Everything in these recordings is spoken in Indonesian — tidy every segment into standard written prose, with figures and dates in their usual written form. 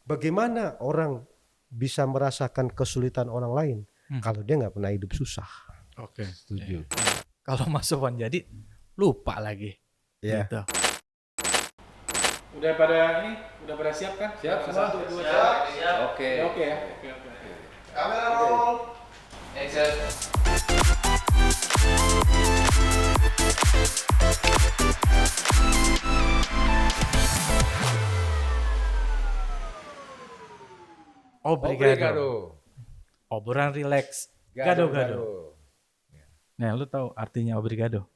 Bagaimana orang bisa merasakan kesulitan orang lain kalau dia nggak pernah hidup susah? Oke. Setuju. Kalau Mas Sofwan jadi lupa lagi. Ya. Gitu. Udah pada siap kan? Siap semua? Satu, dua, Siap. tiga. Oke. Oke ya. Oke. Kamera roll. Action. Obrigado. Obrolan rileks. Gado-gado. Nah, lu tahu artinya obrigado?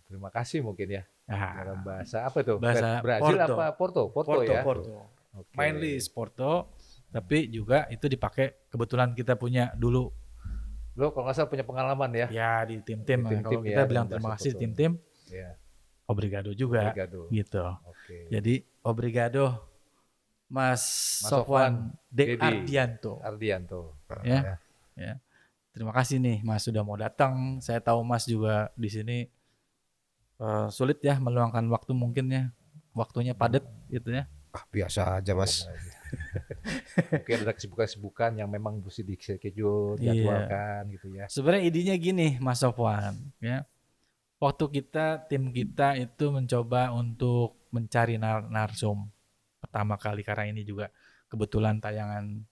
Terima kasih mungkin ya. Nah, Dalam bahasa apa tuh? bahasa Brazil Porto. apa Porto? Porto ya. Porto. Oke. Mainly is Porto, tapi juga itu dipakai kebetulan kita punya dulu Lo kalau nggak salah punya pengalaman ya? ya di tim-tim. Di tim-tim Kalau ya, kita bilang dalam terima bahasa kasih Porto. tim-tim, Iya. obrigado juga. Obrigado. Gitu. Oke. Jadi obrigado Mas Sofwan De Dedi. Ardianto. Ardianto. Ya. Ya. Terima kasih nih Mas sudah mau datang. Saya tahu Mas juga di sini sulit ya meluangkan waktu mungkin ya. Waktunya padat gitu ya. Biasa aja Mas. Mungkin ada kesibukan-kesibukan yang memang mesti di-schedule, Iya. jadwalkan gitu ya. Sebenarnya idenya gini Mas Sofwan ya. Waktu tim kita itu mencoba untuk mencari narsum pertama kali karena ini juga kebetulan tayangan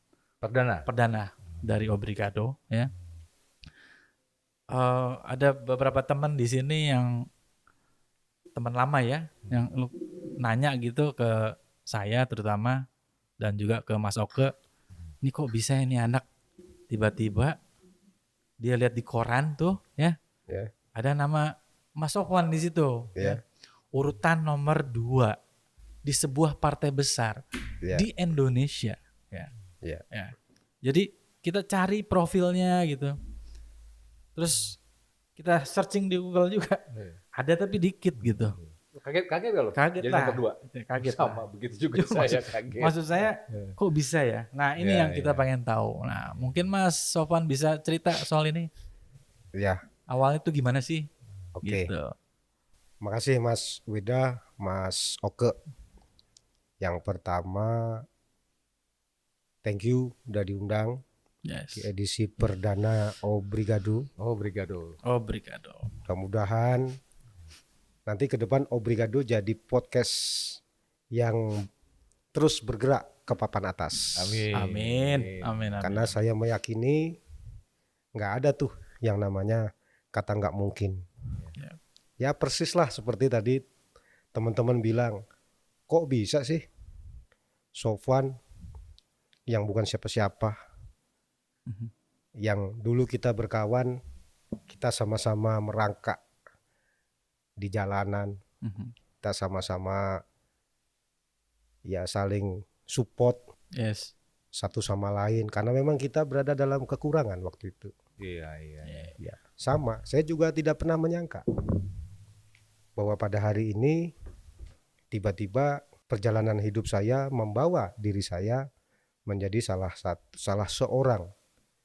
perdana dari Obrigado ya. Ada beberapa teman di sini yang teman lama ya, yang nanya gitu ke saya terutama dan juga ke Mas Oke, ini kok bisa ini anak tiba-tiba dia lihat di koran tuh ya, Ya. ada nama Mas Sofwan di situ, Ya. urutan nomor 2 di sebuah partai besar Ya. di Indonesia, ya. Ya. Ya. Jadi kita cari profilnya gitu. Terus kita searching di Google juga. Ada tapi dikit gitu. Kaget gak lo? Kaget Jadi lah. nomor 2. Kaget Sama lah. begitu juga Cuma saya kaget. Maksud saya kok bisa ya? Nah, ini Ya, yang kita ya. pengen tahu. Nah, mungkin Mas Sofwan bisa cerita soal ini. Ya. Awalnya tuh gimana sih? Oke. Gitu. Makasih Mas Wida, Mas Oke. Yang pertama, thank you udah diundang Yes. di edisi perdana Obrigado. Obrigado. Obrigado. Mudah-mudahan nanti ke depan Obrigado jadi podcast yang terus bergerak ke papan atas. Amin. Amin. Amin. Karena saya meyakini nggak ada tuh yang namanya kata nggak mungkin. Ya. Ya persis lah seperti tadi teman-teman bilang, kok bisa sih Sofwan yang bukan siapa-siapa, yang dulu kita berkawan, kita sama-sama merangkak di jalanan, kita sama-sama ya saling support Yes. satu sama lain karena memang kita berada dalam kekurangan waktu itu. Iya. Ya, sama, saya juga tidak pernah menyangka bahwa pada hari ini tiba-tiba perjalanan hidup saya membawa diri saya menjadi salah seorang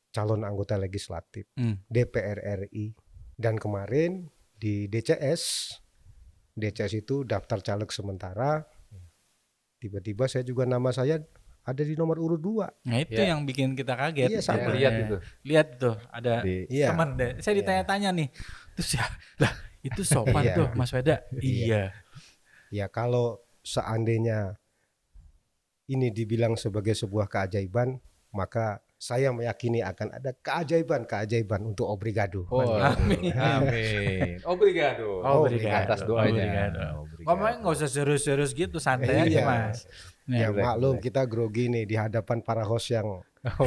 calon anggota legislatif DPR RI. Dan kemarin di DCS itu daftar caleg sementara, tiba-tiba saya juga nama saya ada di nomor urut 2. Nah, itu Ya. yang bikin kita kaget. Iya, sama. Lihat itu. Lihat tuh ada Iya. teman deh. Saya ditanya-tanya nih. Terus ya, lah itu Sofwan Iya. tuh Mas Weda. Iya. Ya kalau seandainya ini dibilang sebagai sebuah keajaiban, maka saya meyakini akan ada keajaiban untuk Obrigado. Oh, Amin. Amin. Obrigado. Obrigado. Atas doanya. Obrigado. Obrigado. Ngomongnya nggak usah serius-serius gitu, santai aja Iya. Mas. Ya Nah, maklum kita grogi nih di hadapan para host yang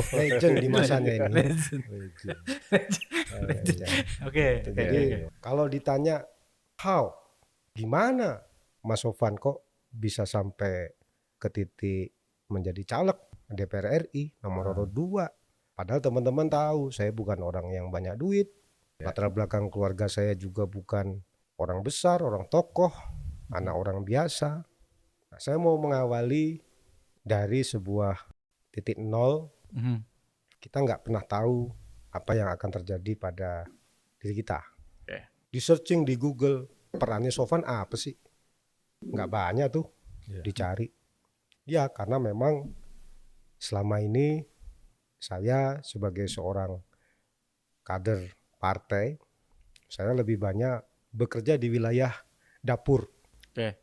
legend di masanya ini. Oke. Jadi kalau ditanya how, gimana Mas Sofwan kok bisa sampai ke titik menjadi caleg DPR RI nomor urut 2. Padahal teman-teman tahu saya bukan orang yang banyak duit. Latar belakang keluarga saya juga bukan orang besar, orang tokoh, anak orang biasa. Nah, saya mau mengawali dari sebuah titik nol. Kita nggak pernah tahu apa yang akan terjadi pada diri kita. Oke. Di searching di Google perannya Sofwan apa sih? Nggak banyak tuh dicari. Ya karena memang selama ini saya sebagai seorang kader partai, saya lebih banyak bekerja di wilayah dapur, Oke.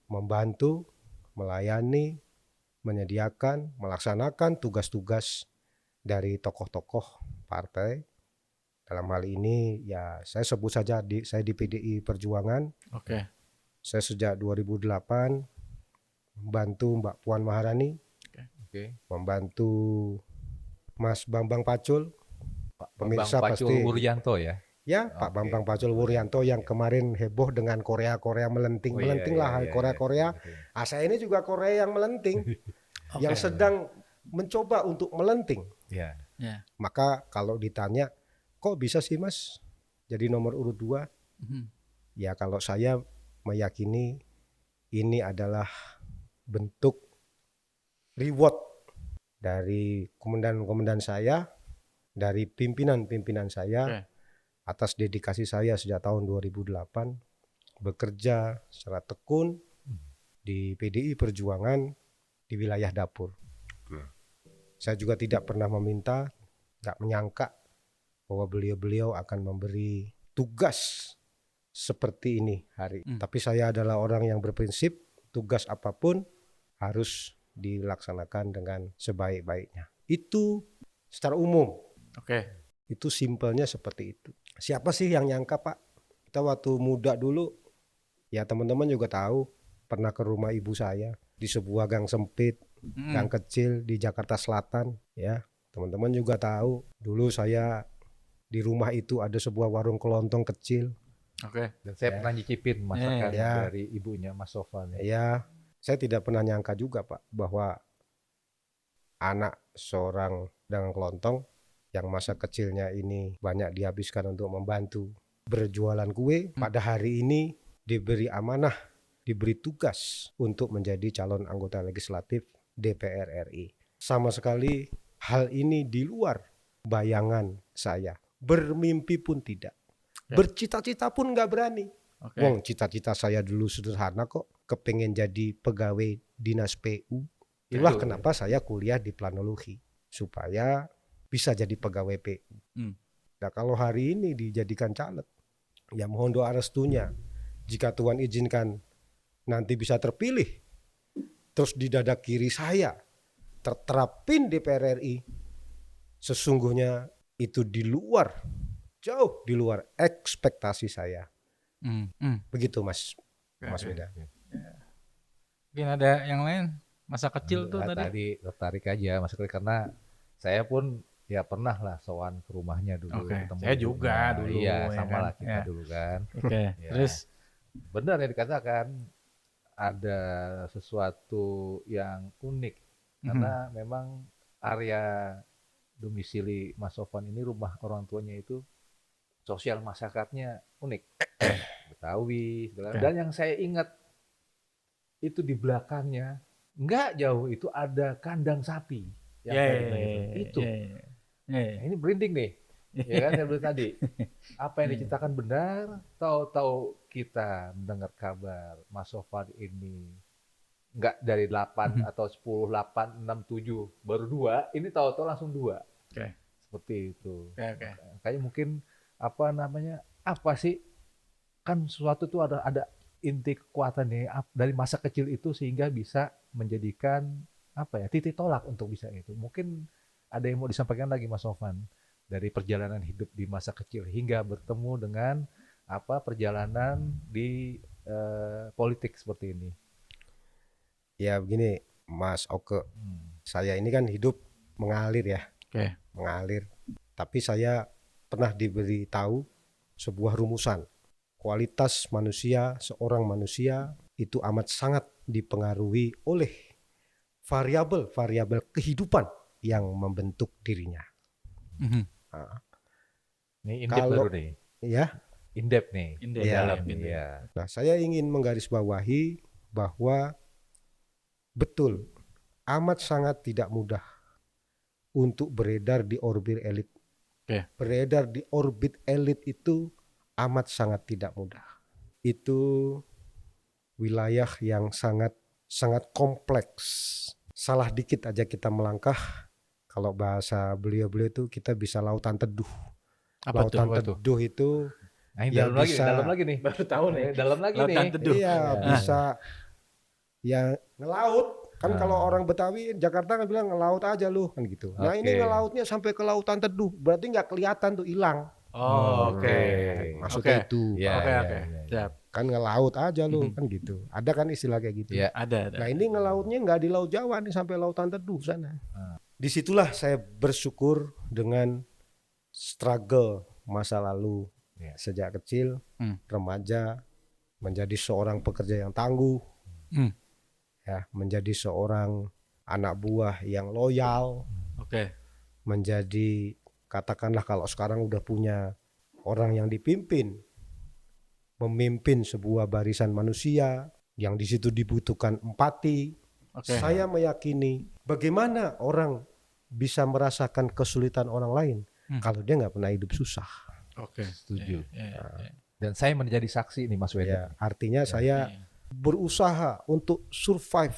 membantu, melayani, menyediakan, melaksanakan tugas-tugas dari tokoh-tokoh partai. Dalam hal ini ya saya sebut saja saya di PDI Perjuangan. Oke. Saya sejak 2008 membantu Mbak Puan Maharani, Oke. membantu Mas Bambang Pacul, Pak pemirsa Bambang Pacul pasti Wuryanto ya. ya, Pak Oke. Bambang Pacul Wuryanto yang kemarin heboh dengan Korea melenting Oh, iya, lah, iya, Korea. iya. Saya ini juga Korea yang melenting, yang sedang mencoba untuk melenting. Iya. Ya. Maka kalau ditanya, kok bisa sih Mas jadi nomor urut 2? Mhm. Ya kalau saya meyakini ini adalah bentuk reward dari komandan-komandan saya, dari pimpinan-pimpinan saya, Oke. atas dedikasi saya sejak tahun 2008 bekerja secara tekun di PDI Perjuangan di wilayah dapur. Saya juga tidak pernah meminta, nggak menyangka bahwa beliau-beliau akan memberi tugas seperti ini hari. Tapi saya adalah orang yang berprinsip tugas apapun harus dilaksanakan dengan sebaik-baiknya. Itu secara umum. Oke. Itu simpelnya seperti itu. Siapa sih yang nyangka Pak? Kita waktu muda dulu, ya teman-teman juga tahu, pernah ke rumah ibu saya di sebuah gang sempit, gang kecil di Jakarta Selatan. Ya, teman-teman juga tahu, dulu saya di rumah itu ada sebuah warung kelontong kecil. Oke. Dan saya pernah nyicipin masakan Ya. dari ibunya Mas Sofan. Ya, saya tidak pernah nyangka juga Pak bahwa anak seorang dagang kelontong yang masa kecilnya ini banyak dihabiskan untuk membantu berjualan kue, pada hari ini diberi amanah, diberi tugas untuk menjadi calon anggota legislatif DPR RI. Sama sekali hal ini di luar bayangan saya. Bermimpi pun tidak. Bercita-cita pun nggak berani. Oke. Wong cita-cita saya dulu sederhana kok, kepengen jadi pegawai dinas PU. Itulah Betul. kenapa saya kuliah di planologi, supaya bisa jadi pegawai PU. Nah kalau hari ini dijadikan caleg, ya mohon doa restunya. Jika Tuhan izinkan nanti bisa terpilih, terus di dada kiri saya terterapin DPR RI, sesungguhnya itu jauh di luar ekspektasi saya. Begitu Mas Weda. Mungkin ada yang lain masa kecil tuh Tadi tertarik aja Mas Kri, karena saya pun ya pernah lah sowan ke rumahnya dulu. Oke, ketemu saya ibunya. juga dulu, Iya, ya sama kan? lah kita Ya. dulu kan. Oke. Ya. Terus Benar yang dikatakan, ada sesuatu yang unik karena memang area domisili Mas Sofan ini, rumah orang tuanya itu sosial masyarakatnya unik. Betawi segala. Dan yang saya ingat itu di belakangnya nggak jauh itu ada kandang sapi yang ya, tadi bilang itu. Nah, ini branding nih. Ya kan saya bilang tadi. Apa yang diceritakan benar, tahu-tahu kita mendengar kabar Mas Sofan ini nggak dari 8 atau 10, 8, 6, 7 baru 2, ini tahu-tahu langsung 2. Oke. Seperti itu. Oke. Kayak mungkin apa sih, kan sesuatu itu ada inti kekuatan nih dari masa kecil itu sehingga bisa menjadikan titik tolak untuk bisa itu. Mungkin ada yang mau disampaikan lagi Mas Sofan dari perjalanan hidup di masa kecil hingga bertemu dengan perjalanan di politik seperti ini. Ya begini Mas Oke, saya ini kan hidup mengalir ya. Oke. Mengalir. Tapi saya pernah diberi tahu sebuah rumusan. Kualitas manusia, seorang manusia itu amat sangat dipengaruhi oleh variabel kehidupan yang membentuk dirinya. Nah, Ini in-depth baru nih. Ya. In-depth nih. In-depth, Iya. dalam in-depth. Iya. Nah, saya ingin menggarisbawahi bahwa betul amat sangat tidak mudah untuk beredar di orbit elit. Oke. Beredar di orbit elit itu amat sangat tidak mudah. Itu wilayah yang sangat kompleks, salah dikit aja kita melangkah, kalau bahasa beliau-beliau itu kita bisa lautan teduh. Apa tuh? Lautan Apa tuh? teduh itu Nah, ini Ya dalam lagi nih. Baru tahu nih. Dalam lagi Lautan nih. teduh. iya Ya. bisa ya ngelaut. Kan Ah. kalau orang Betawi Jakarta kan bilang ngelaut aja lu kan gitu. Nah ini Oke. ngelautnya sampai ke lautan teduh, berarti nggak kelihatan tuh hilang. Oh, oke. Maksudnya Oke. itu. Ya, Oke, ya, oke. ya, ya. Siap. Kan ngelaut aja lu Mhm. kan gitu. Ada kan istilah kayak gitu. Ya. Ada. Nah ini ngelautnya nggak di Laut Jawa nih sampai lautan teduh sana. Ah. Disitulah saya bersyukur dengan struggle masa lalu Ya. sejak kecil, remaja, menjadi seorang pekerja yang tangguh, Hmm. ya, menjadi seorang anak buah yang loyal, Oke. menjadi katakanlah kalau sekarang udah punya orang yang dipimpin, memimpin sebuah barisan manusia yang di situ dibutuhkan empati. Oke. Saya meyakini bagaimana orang bisa merasakan kesulitan orang lain kalau dia nggak pernah hidup susah. Oke. Setuju. Ya. Dan saya menjadi saksi nih Mas Wedan. Ya, artinya saya berusaha untuk survive,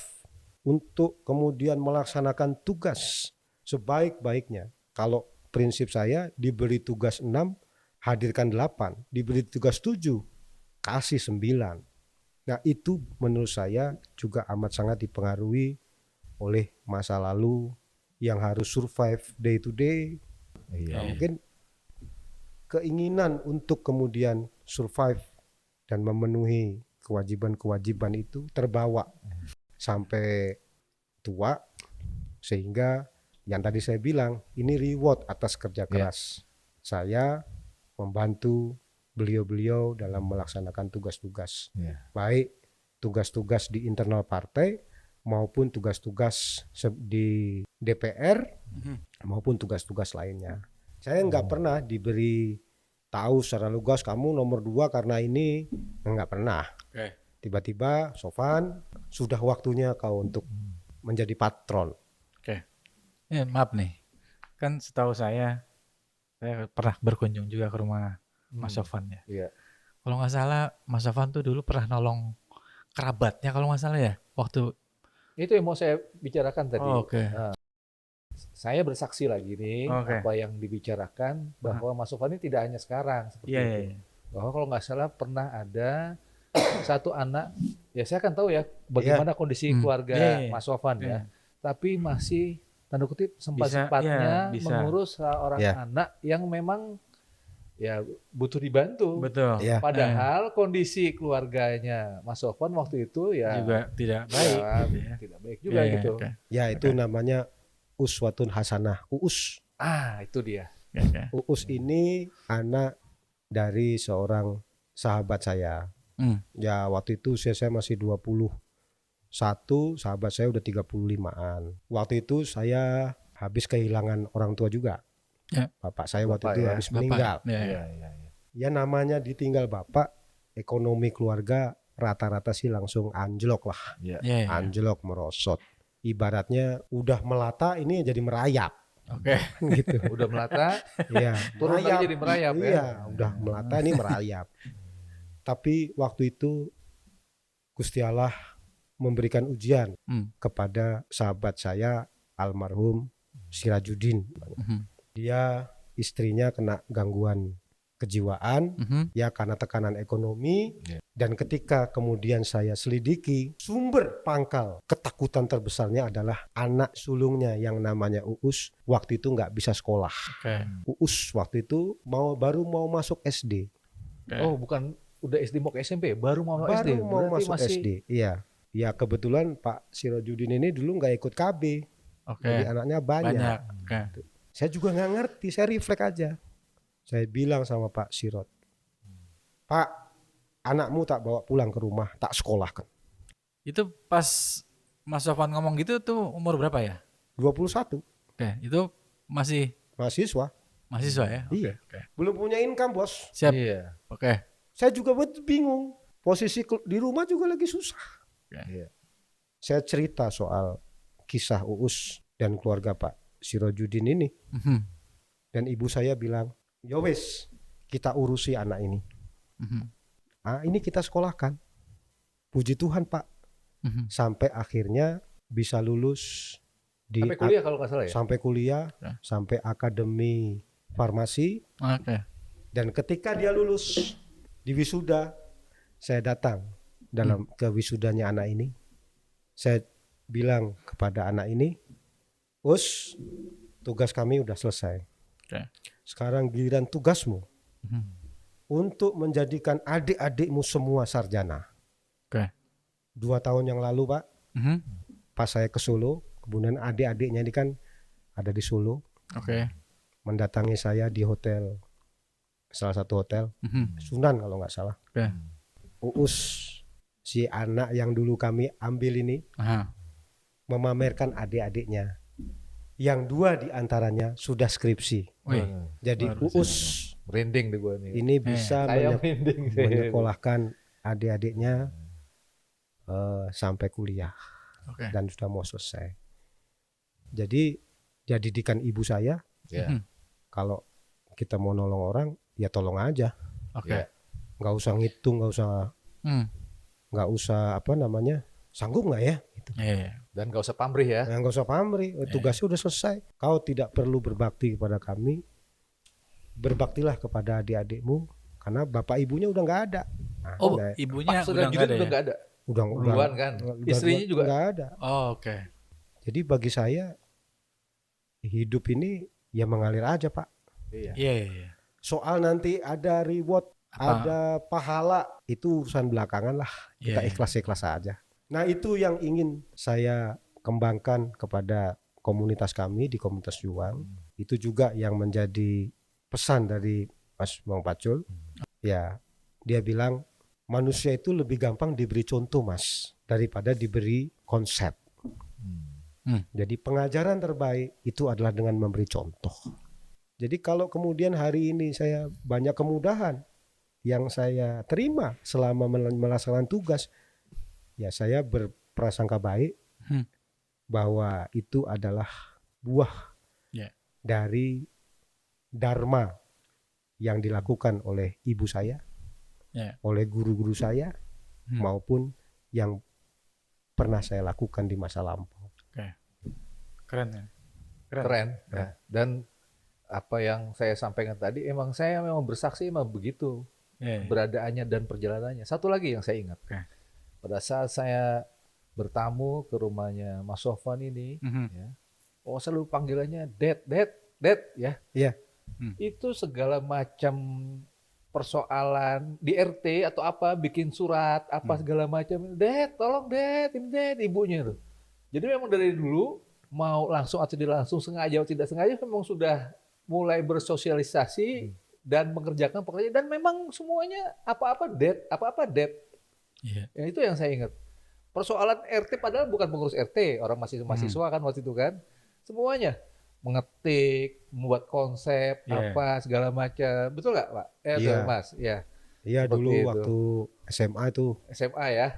untuk kemudian melaksanakan tugas sebaik-baiknya. Kalau prinsip saya diberi tugas 6, hadirkan 8, diberi tugas 7, kasih 9. Nah itu menurut saya juga amat sangat dipengaruhi oleh masa lalu yang harus survive day to day. Iya. Nah, mungkin keinginan untuk kemudian survive dan memenuhi kewajiban-kewajiban itu terbawa sampai tua, sehingga yang tadi saya bilang ini reward atas kerja keras saya membantu beliau-beliau dalam melaksanakan tugas-tugas, baik tugas-tugas di internal partai maupun tugas-tugas di DPR maupun tugas-tugas lainnya. Saya nggak pernah diberi tahu secara lugas kamu nomor 2 karena ini, nggak pernah. Oke. Tiba-tiba Sofan sudah waktunya kau untuk menjadi patron. Oke. Ya, maaf nih. Kan setahu saya pernah berkunjung juga ke rumah Mas Sofan ya. Iya. Kalau nggak salah Mas Sofan tuh dulu pernah nolong kerabatnya kalau nggak salah ya. Waktu Itu yang mau saya bicarakan tadi. Oh, oke. Saya bersaksi lagi nih Oke. apa yang dibicarakan bahwa Mas Sofan ini tidak hanya sekarang seperti Iya, itu. iya. Bahwa kalau nggak salah pernah ada satu anak, ya saya kan tahu ya bagaimana kondisi keluarga Iya, iya. Mas Sofan Iya. ya. Tapi masih tanda kutip sempat-sempatnya bisa. mengurus seorang anak yang memang ya butuh dibantu. Betul. Ya. Padahal kondisi keluarganya Mas Sofan waktu itu ya Juga tidak baik. ya, gitu ya. tidak baik juga Iya, gitu. oke. Ya itu namanya uswatun hasanah, uus. Itu dia. Oke. Uus ini anak dari seorang sahabat saya. Ya waktu itu usia saya masih 21, sahabat saya udah 35-an. Waktu itu saya habis kehilangan orang tua juga. Ya. Bapak saya waktu itu ya. habis meninggal. Iya, Iya, iya. iya. Ya namanya ditinggal bapak, ekonomi keluarga rata-rata sih langsung anjlok lah. Iya, iya. Anjlok, merosot. Ibaratnya udah melata ini jadi merayap. Oke. Gitu. Udah melata, Iya, turun lagi jadi merayap ya. Iya, udah melata ini merayap. Tapi waktu itu Gusti Allah memberikan ujian kepada sahabat saya almarhum Sirajuddin. Dia istrinya kena gangguan kejiwaan ya karena tekanan ekonomi, dan ketika kemudian saya selidiki sumber pangkal ketakutan terbesarnya adalah anak sulungnya yang namanya Uus waktu itu nggak bisa sekolah. Oke. Uus waktu itu baru mau masuk SD. Oh, bukan udah SD mau ke SMP, baru mau SD. Baru mau Berarti masuk masih SD. Iya. Ya kebetulan Pak Sirajuddin ini dulu nggak ikut KB. Oke. Jadi anaknya banyak. Oke. Saya juga nggak ngerti, saya refleks aja. Saya bilang sama Pak Sirot, Pak, anakmu tak bawa pulang ke rumah, tak sekolahkan. Itu pas Mas Sofan ngomong gitu tuh umur berapa ya? 21, Oke, itu masih mahasiswa. mahasiswa ya? Oke. Iya. Oke. Belum punya income, bos. Siap. Iya. Oke. Saya juga bingung. Posisi di rumah juga lagi susah. Iya. Saya cerita soal kisah Uus dan keluarga Pak Sirajuddin ini. Dan ibu saya bilang, ya wes, kita urusi anak ini. Ini kita sekolahkan. Puji Tuhan Pak. Sampai akhirnya bisa lulus di Sampai kuliah kalau nggak salah ya. sampai kuliah, Ya. sampai akademi farmasi. Oke. Dan ketika dia lulus di wisuda, saya datang dalam ke wisudanya anak ini. Saya bilang kepada anak ini, "Us, tugas kami udah selesai. Oke. Sekarang giliran tugasmu Mhm. untuk menjadikan adik-adikmu semua sarjana." Oke. 2 tahun yang lalu, Pak, Mhm. pas saya ke Solo, kemudian adik-adiknya ini kan ada di Solo, Oke. mendatangi saya di hotel, salah satu hotel, Mhm. Sunan kalau nggak salah. Oke. Uus, si anak yang dulu kami ambil ini, Aha. memamerkan adik-adiknya. Yang 2 diantaranya sudah skripsi. Wih. Jadi luar biasa. Uus Merinding deh gue nih. ini bisa Saya merinding. menyekolahkan adik-adiknya sampai kuliah Oke. dan sudah mau selesai. Jadi dia didikan ibu saya, Ya. Mhm. kalau kita mau nolong orang ya tolong aja, Oke. Ya. nggak usah ngitung, Hmm. nggak usah apa namanya, sanggup nggak ya? Gitu. Iya. Dan nggak usah pamrih ya. Nggak usah pamrih, tugasnya udah selesai. Kau tidak perlu berbakti kepada kami, berbaktilah kepada adik-adikmu karena bapak ibunya udah nggak ada. Nah, Oh, udah- ibunya Pas sudah udah nggak gitu ada udah ya? nggak ada. udah Duluan kan. Istrinya juga. nggak ada. Oh, oke. Jadi bagi saya hidup ini ya mengalir aja, Pak. Iya. Iya, iya, iya. Soal nanti ada reward, Apa? ada pahala, itu urusan belakangan lah. Kita Iya. ikhlas-ikhlas aja. Nah, itu yang ingin saya kembangkan kepada komunitas kami di komunitas Juang. Itu juga yang menjadi pesan dari Mas Bang Pacul. Ya, dia bilang manusia itu lebih gampang diberi contoh, Mas, daripada diberi konsep. Jadi pengajaran terbaik itu adalah dengan memberi contoh. Jadi kalau kemudian hari ini saya banyak kemudahan yang saya terima selama melaksanakan tugas, ya saya berprasangka baik bahwa itu adalah buah Ya. dari dharma yang dilakukan oleh ibu saya, Ya. oleh guru-guru saya, maupun yang pernah saya lakukan di masa lampau. Keren ya. Keren. Ya. Dan apa yang saya sampaikan tadi, emang saya memang bersaksi emang begitu Iya. beradaannya dan perjalanannya. Satu lagi yang saya ingat, Oke. pada saat saya bertamu ke rumahnya Mas Sofwan ini, Mhm. ya, oh selalu panggilannya Dad, ya. Iya. Itu segala macam persoalan di RT atau apa, bikin surat apa segala macam, Dad, tolong Dad, ini Dad, ibunya tuh. Jadi memang dari dulu mau langsung atau tidak langsung, sengaja atau tidak sengaja, memang sudah mulai bersosialisasi dan mengerjakan pekerjaan, dan memang semuanya apa-apa Dad. Iya. Ya, itu yang saya ingat. Persoalan RT padahal bukan pengurus RT, orang masih mahasiswa kan waktu itu kan. Semuanya mengetik, membuat konsep, Yeah. apa segala macam. Betul nggak, Pak? Iya. Mas. Ya. Iya, Seperti dulu itu. waktu SMA itu SMA ya.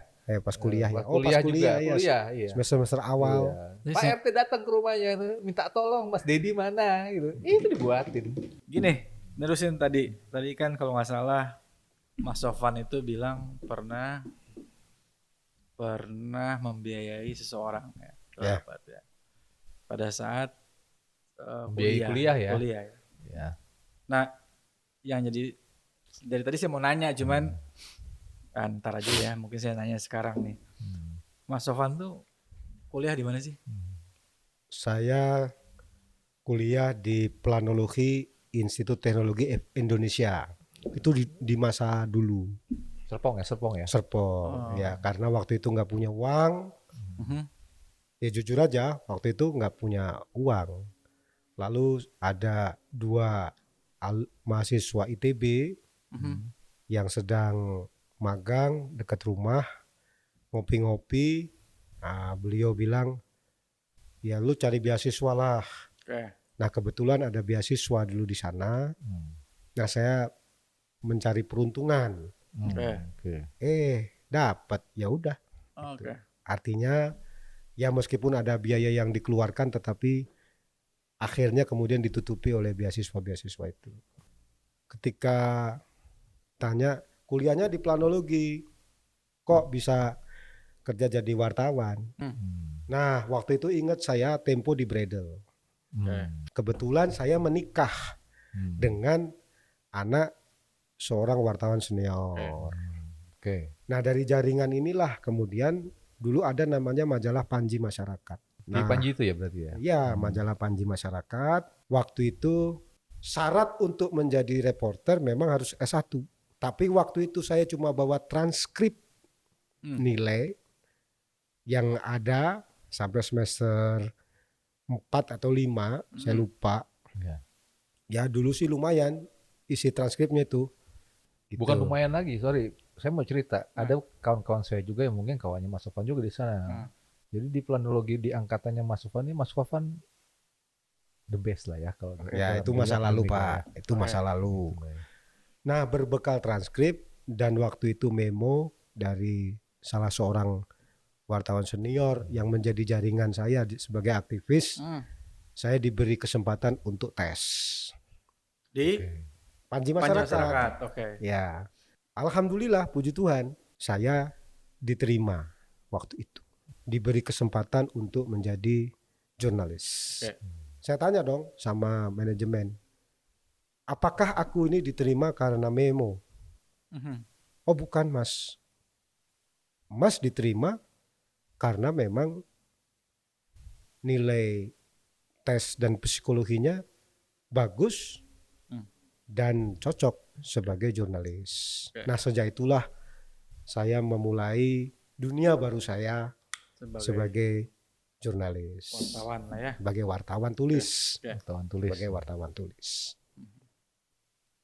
pas kuliah ya. Pas kuliah juga, ya. kuliah, iya. Semester awal. Iya. Jadi Pak saya- RT datang ke rumahnya, minta tolong Mas Dedi mana gitu. Itu dibuatin. Gini, nerusin tadi. Tadi kan kalau nggak salah Mas Sofwan itu bilang pernah membiayai seseorang ya. Ya. Kerabat ya. Pada saat Membiayai kuliah ya. Kuliah ya. Ya. Nah, yang jadi dari tadi saya mau nanya, cuman ntar aja ya. Mungkin saya nanya sekarang nih. Mas Sofwan tuh kuliah di mana sih? Saya kuliah di Planologi Institut Teknologi Indonesia. Itu di masa dulu, Serpong ya. Serpong. Ya, karena waktu itu nggak punya uang. Mhm. Ya jujur aja, waktu itu nggak punya uang. Lalu ada 2 mahasiswa ITB yang sedang magang dekat rumah, ngopi-ngopi. Nah, beliau bilang, ya lu cari beasiswa lah. Oke. Nah, kebetulan ada beasiswa dulu di sana. Nah, saya mencari peruntungan. Oke. Dapat. Ya udah. Oke. Artinya ya meskipun ada biaya yang dikeluarkan, tetapi akhirnya kemudian ditutupi oleh beasiswa-beasiswa itu. Ketika tanya kuliahnya di Planologi, kok bisa kerja jadi wartawan? Nah, waktu itu ingat saya Tempo di Bredel. Kebetulan saya menikah dengan anak seorang wartawan senior. Oke. Nah, dari jaringan inilah kemudian dulu ada namanya majalah Panji Masyarakat. Di Panji itu ya berarti ya? Iya, majalah Panji Masyarakat. Waktu itu syarat untuk menjadi reporter memang harus S1. Tapi waktu itu saya cuma bawa transkrip nilai yang ada sampai semester 4 atau 5, saya lupa. Ya. Ya dulu sih lumayan isi transkripnya itu. Gitu. Bukan lumayan lagi, sorry. Saya mau cerita, ada kawan-kawan saya juga yang mungkin kawannya Mas Sofan juga di sana. Jadi di planologi di angkatannya Mas Sofan ini, Mas Sofan the best lah ya. Kalau Ya itu masa lalu Pak, itu masa lalu. Nah berbekal transkrip dan waktu itu memo dari salah seorang wartawan senior yang menjadi jaringan saya sebagai aktivis, saya diberi kesempatan untuk tes. Di Panji Panji Masyarakat. Masyarakat. Oke. Ya, alhamdulillah puji Tuhan saya diterima waktu itu. Diberi kesempatan untuk menjadi jurnalis. Oke. Saya tanya dong sama manajemen, apakah aku ini diterima karena memo? Oh bukan Mas. Mas diterima karena memang nilai tes dan psikologinya bagus dan cocok sebagai jurnalis. Nah sejak itulah saya memulai dunia baru saya sebagai jurnalis. Wartawan lah ya. Sebagai wartawan tulis. Wartawan tulis. Sebagai wartawan tulis.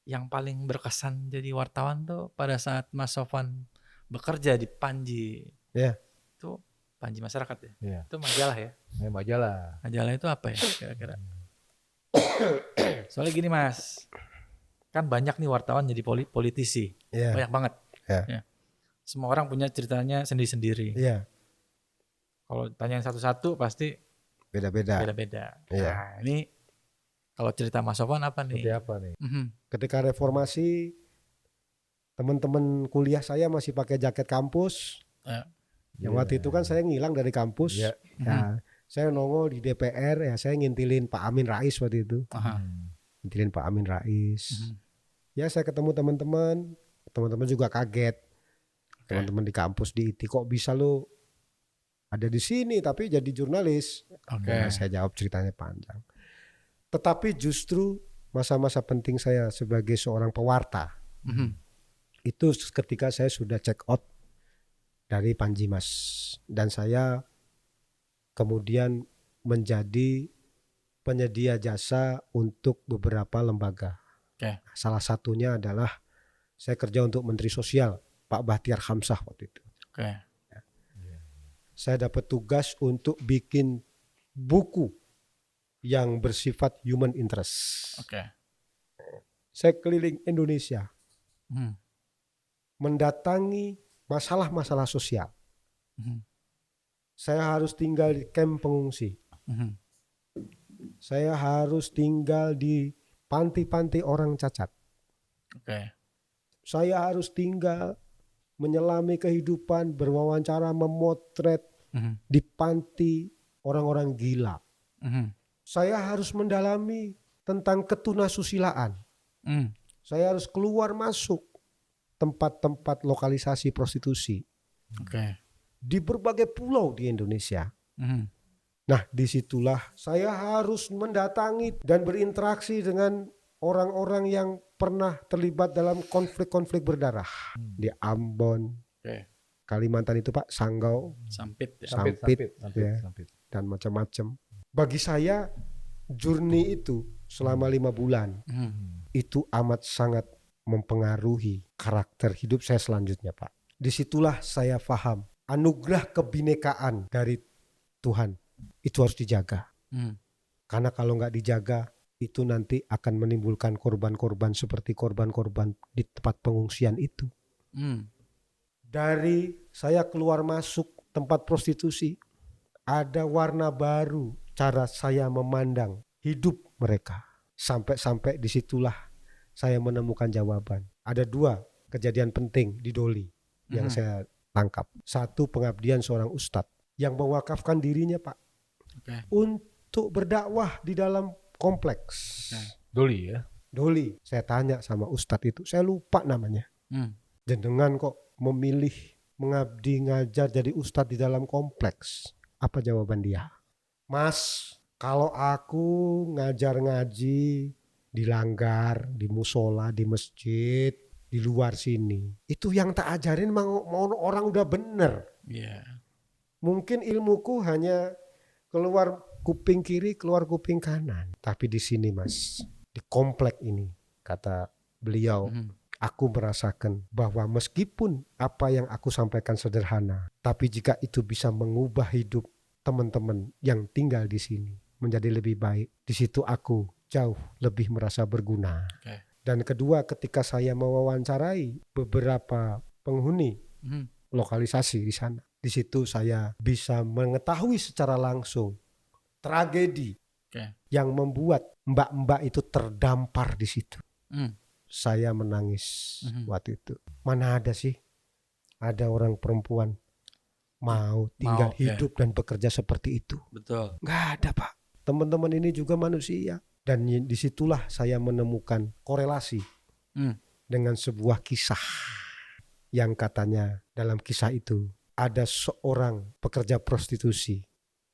Yang paling berkesan jadi wartawan tuh pada saat Mas Sofan bekerja di Panji. Ya. Itu Panji Masyarakat ya. Iya. Itu majalah ya. Majalah. Majalah itu apa ya kira-kira? Soalnya gini Mas, kan banyak nih wartawan jadi politisi, Ya. banyak banget. Ya. Ya. Semua orang punya ceritanya sendiri-sendiri. Iya. Kalau tanyain satu-satu pasti Beda-beda. beda-beda. Iya. Nah ini kalau cerita Mas Sofan apa Seperti nih? apa nih? Ketika reformasi, teman-teman kuliah saya masih pakai jaket kampus. Yang waktu itu kan saya ngilang dari kampus. Iya. Ya, saya nongol di DPR, ya saya ngintilin Pak Amin Rais waktu itu. Ngintilin Pak Amin Rais. Ya saya ketemu teman-teman juga kaget. Teman-teman di kampus di IT, kok bisa lo ada di sini tapi jadi jurnalis? Nah, saya jawab ceritanya panjang. Tetapi justru masa-masa penting saya sebagai seorang pewarta itu ketika saya sudah check out dari Panji Mas, dan saya kemudian menjadi penyedia jasa untuk beberapa lembaga. Salah satunya adalah saya kerja untuk Menteri Sosial Pak Bahtiar Hamzah waktu itu. Saya dapat tugas untuk bikin buku yang bersifat human interest. Saya keliling Indonesia mendatangi masalah-masalah sosial. Saya harus tinggal di kamp pengungsi. Saya harus tinggal di panti-panti orang cacat. Saya harus tinggal menyelami kehidupan, berwawancara, memotret di panti orang-orang gila. Saya harus mendalami tentang ketunasusilaan. Saya harus keluar masuk tempat-tempat lokalisasi prostitusi di berbagai pulau di Indonesia. Nah, disitulah saya harus mendatangi dan berinteraksi dengan orang-orang yang pernah terlibat dalam konflik-konflik berdarah di Ambon, Kalimantan itu Pak, Sanggau, Sampit ya. Sampit, ya, Sampit. dan macam-macam. Bagi saya journey itu selama 5 bulan itu amat sangat mempengaruhi karakter hidup saya selanjutnya Pak. Disitulah saya paham anugerah kebinekaan dari Tuhan itu harus dijaga. Karena kalau nggak dijaga itu nanti akan menimbulkan korban-korban seperti korban-korban di tempat pengungsian itu. Dari saya keluar masuk tempat prostitusi, ada warna baru cara saya memandang hidup mereka. Sampai disitulah saya menemukan jawaban. Ada 2 kejadian penting di Doli yang saya tangkap. 1, pengabdian seorang ustadz yang mewakafkan dirinya Pak Oke. untuk berdakwah di dalam kompleks. Doli ya. Doli, saya tanya sama Ustadz itu, saya lupa namanya. Hmm. Jenengan kok memilih mengabdi ngajar jadi Ustadz di dalam kompleks? Apa jawaban dia? Mas, kalau aku ngajar ngaji di langgar, di musola, di masjid, di luar sini, itu yang tak ajarin mau orang udah bener. Iya. Mungkin ilmuku hanya keluar kuping kiri, keluar kuping kanan. Tapi di sini Mas, di komplek ini, kata beliau, aku merasakan bahwa meskipun apa yang aku sampaikan sederhana, tapi jika itu bisa mengubah hidup teman-teman yang tinggal di sini menjadi lebih baik, di situ aku jauh lebih merasa berguna. Oke. Dan kedua, ketika saya mewawancarai beberapa penghuni lokalisasi di sana, di situ saya bisa mengetahui secara langsung tragedi yang membuat mbak-mbak itu terdampar di situ. Saya menangis waktu itu. Mana ada sih ada orang perempuan mau tinggal hidup dan bekerja seperti itu? Betul. Nggak ada Pak. Teman-teman ini juga manusia. Dan disitulah saya menemukan korelasi dengan sebuah kisah yang katanya dalam kisah itu ada seorang pekerja prostitusi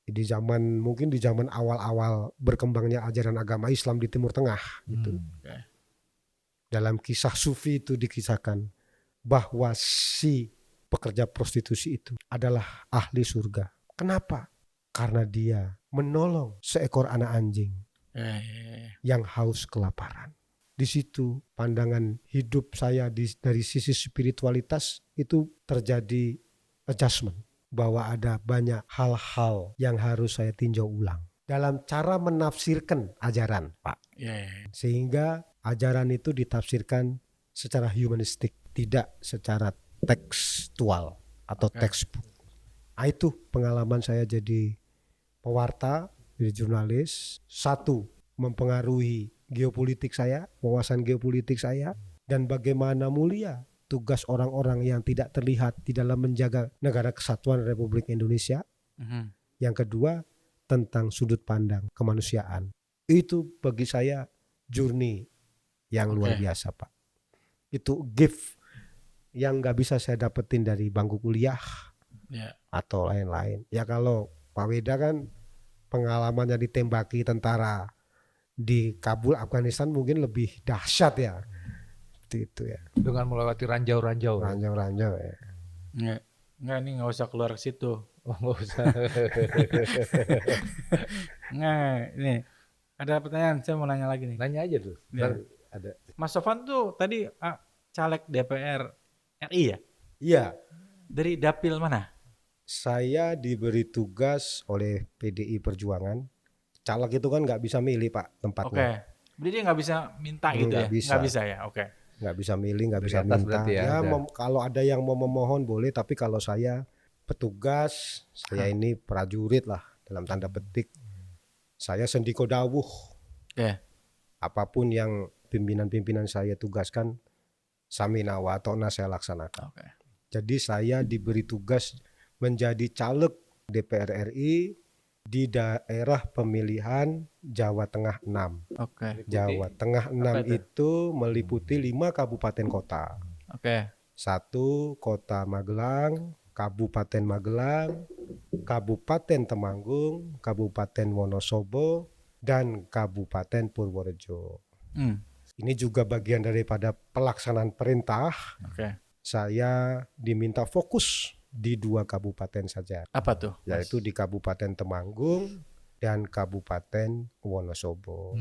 di zaman mungkin di zaman awal-awal berkembangnya ajaran agama Islam di Timur Tengah gitu. Dalam kisah sufi itu dikisahkan bahwa si pekerja prostitusi itu adalah ahli surga. Kenapa? Karena dia menolong seekor anak anjing yang haus kelaparan. Di situ pandangan hidup saya dari sisi spiritualitas itu terjadi adjustment, bahwa ada banyak hal-hal yang harus saya tinjau ulang dalam cara menafsirkan ajaran Pak. Sehingga ajaran itu ditafsirkan secara humanistik, tidak secara tekstual atau textbook. Itu pengalaman saya jadi pewarta, jadi jurnalis. Satu, mempengaruhi geopolitik saya, wawasan geopolitik saya, dan bagaimana mulia tugas orang-orang yang tidak terlihat di dalam menjaga negara kesatuan Republik Indonesia. Yang kedua, tentang sudut pandang kemanusiaan. Itu bagi saya journey yang luar biasa Pak. Itu gift yang gak bisa saya dapetin dari bangku kuliah atau lain-lain. Ya kalau Pak Weda kan pengalamannya ditembaki tentara di Kabul, Afghanistan mungkin lebih dahsyat ya. Seperti itu ya. Dengan melewati ranjau-ranjau. Ranjau-ranjau ya. Nggak, ini nggak usah keluar ke situ. Oh, nggak usah. Nggak, ini ada pertanyaan, saya mau nanya lagi nih. Nanya aja tuh. Ya. Ada. Mas Sofan tuh tadi caleg DPR RI ya? Iya. Dari dapil mana? Saya diberi tugas oleh PDI Perjuangan. Caleg itu kan nggak bisa milih Pak tempatnya. Oke. Jadi dia nggak bisa minta gitu Nggak ya? bisa. Nggak bisa ya? Oke. Nggak bisa milih, nggak Dari bisa atas minta. berarti ya, Kalau ada yang mau memohon boleh, tapi kalau saya petugas, saya ini prajurit lah dalam tanda petik. Saya sendiko dawuh. Apapun yang pimpinan-pimpinan saya tugaskan, samina wa ta'na saya laksanakan. Jadi saya diberi tugas menjadi caleg DPR RI di daerah pemilihan Jawa Tengah 6. Jawa Tengah 6 itu meliputi 5 kabupaten kota. 1 Kota Magelang, Kabupaten Magelang, Kabupaten Temanggung, Kabupaten Wonosobo, dan Kabupaten Purworejo. Ini juga bagian daripada pelaksanaan perintah. Saya diminta fokus di 2 kabupaten saja. Apa tuh? Yaitu di Kabupaten Temanggung dan Kabupaten Wonosobo.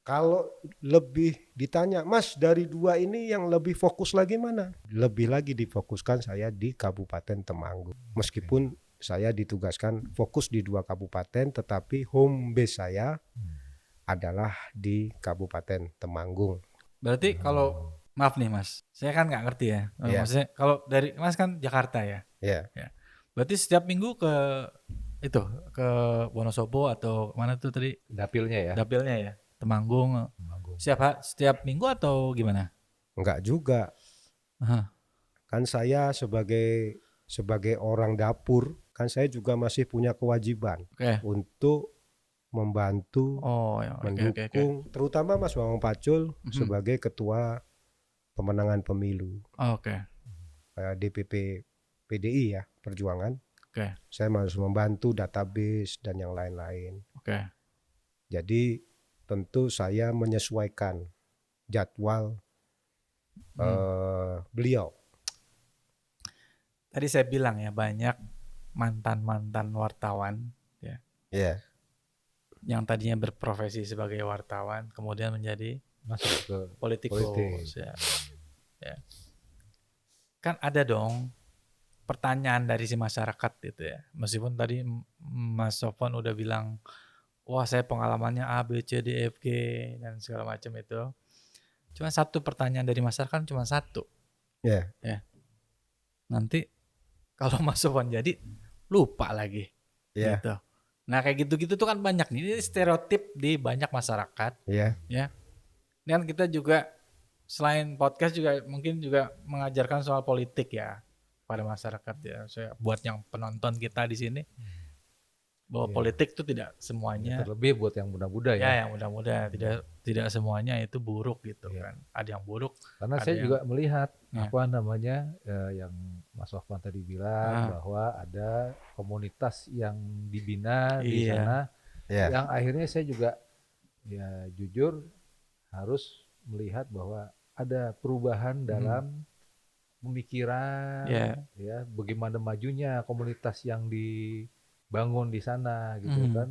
Kalau lebih ditanya, Mas dari 2 ini yang lebih fokus lagi mana? Lebih lagi difokuskan saya di Kabupaten Temanggung. Meskipun saya ditugaskan fokus di 2 kabupaten, tetapi home base saya adalah di Kabupaten Temanggung. Berarti kalau maaf nih Mas, saya kan nggak ngerti ya. Maksudnya kalau dari Mas kan Jakarta ya. Ya. Berarti setiap minggu ke ke Wonosobo atau mana tuh tadi? Dapilnya ya. Dapilnya ya. Temanggung. Setiap minggu atau gimana? Enggak juga. Kan saya sebagai orang dapur, kan saya juga masih punya kewajiban Oke. untuk membantu, Oh, ya, oke. mendukung, terutama Mas Bambang Pacul Mhm. sebagai ketua pemenangan pemilu Oke. DPP PDI ya, Perjuangan. Oke. Saya harus membantu database dan yang lain-lain. Oke. Jadi tentu saya menyesuaikan jadwal beliau. Tadi saya bilang ya banyak mantan-mantan wartawan Ya. yang tadinya berprofesi sebagai wartawan kemudian menjadi Masuk ke politikus politik. ya. Ya. Kan ada dong pertanyaan dari si masyarakat gitu ya. Meskipun tadi Mas Sofwan udah bilang, wah saya pengalamannya A, B, C, D, F, G dan segala macam itu. Cuma satu pertanyaan dari masyarakat cuma satu. Ya. Ya. Nanti kalau Mas Sofwan jadi lupa lagi. Ya. Gitu. Nah kayak gitu-gitu tuh kan banyak nih. Ini stereotip di banyak masyarakat. Ya. Dan kita juga selain podcast juga mungkin juga mengajarkan soal politik ya pada masyarakat ya. Saya buat yang penonton kita di sini bahwa Iya. politik itu tidak semuanya Terlebih buat yang muda-muda ya. ya yang mudah-mudah tidak semuanya itu buruk gitu Iya. kan. Ada yang buruk. Karena Ada saya yang- juga melihat Ya. apa namanya yang Mas Sofwan tadi bilang bahwa ada komunitas yang dibina di Iya. sana Ya. yang akhirnya saya juga ya jujur harus melihat bahwa ada perubahan dalam pemikiran ya bagaimana majunya komunitas yang dibangun di sana gitu kan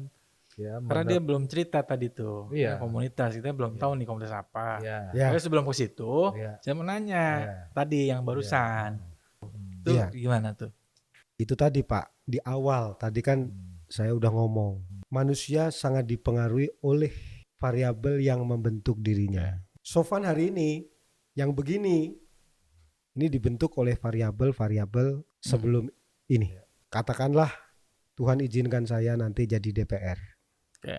ya Karena dia belum cerita tadi tuh Iya. komunitas kita belum tahu nih komunitas apa. ya, Ya. Tapi sebelum ke situ Iya. saya mau nanya Iya. tadi yang barusan itu Iya. gimana tuh? Itu tadi Pak, di awal tadi kan saya udah ngomong, manusia sangat dipengaruhi oleh variabel yang membentuk dirinya. Sofwan hari ini yang begini, ini dibentuk oleh variabel-variabel sebelum ini. Katakanlah Tuhan izinkan saya nanti jadi DPR. Oke.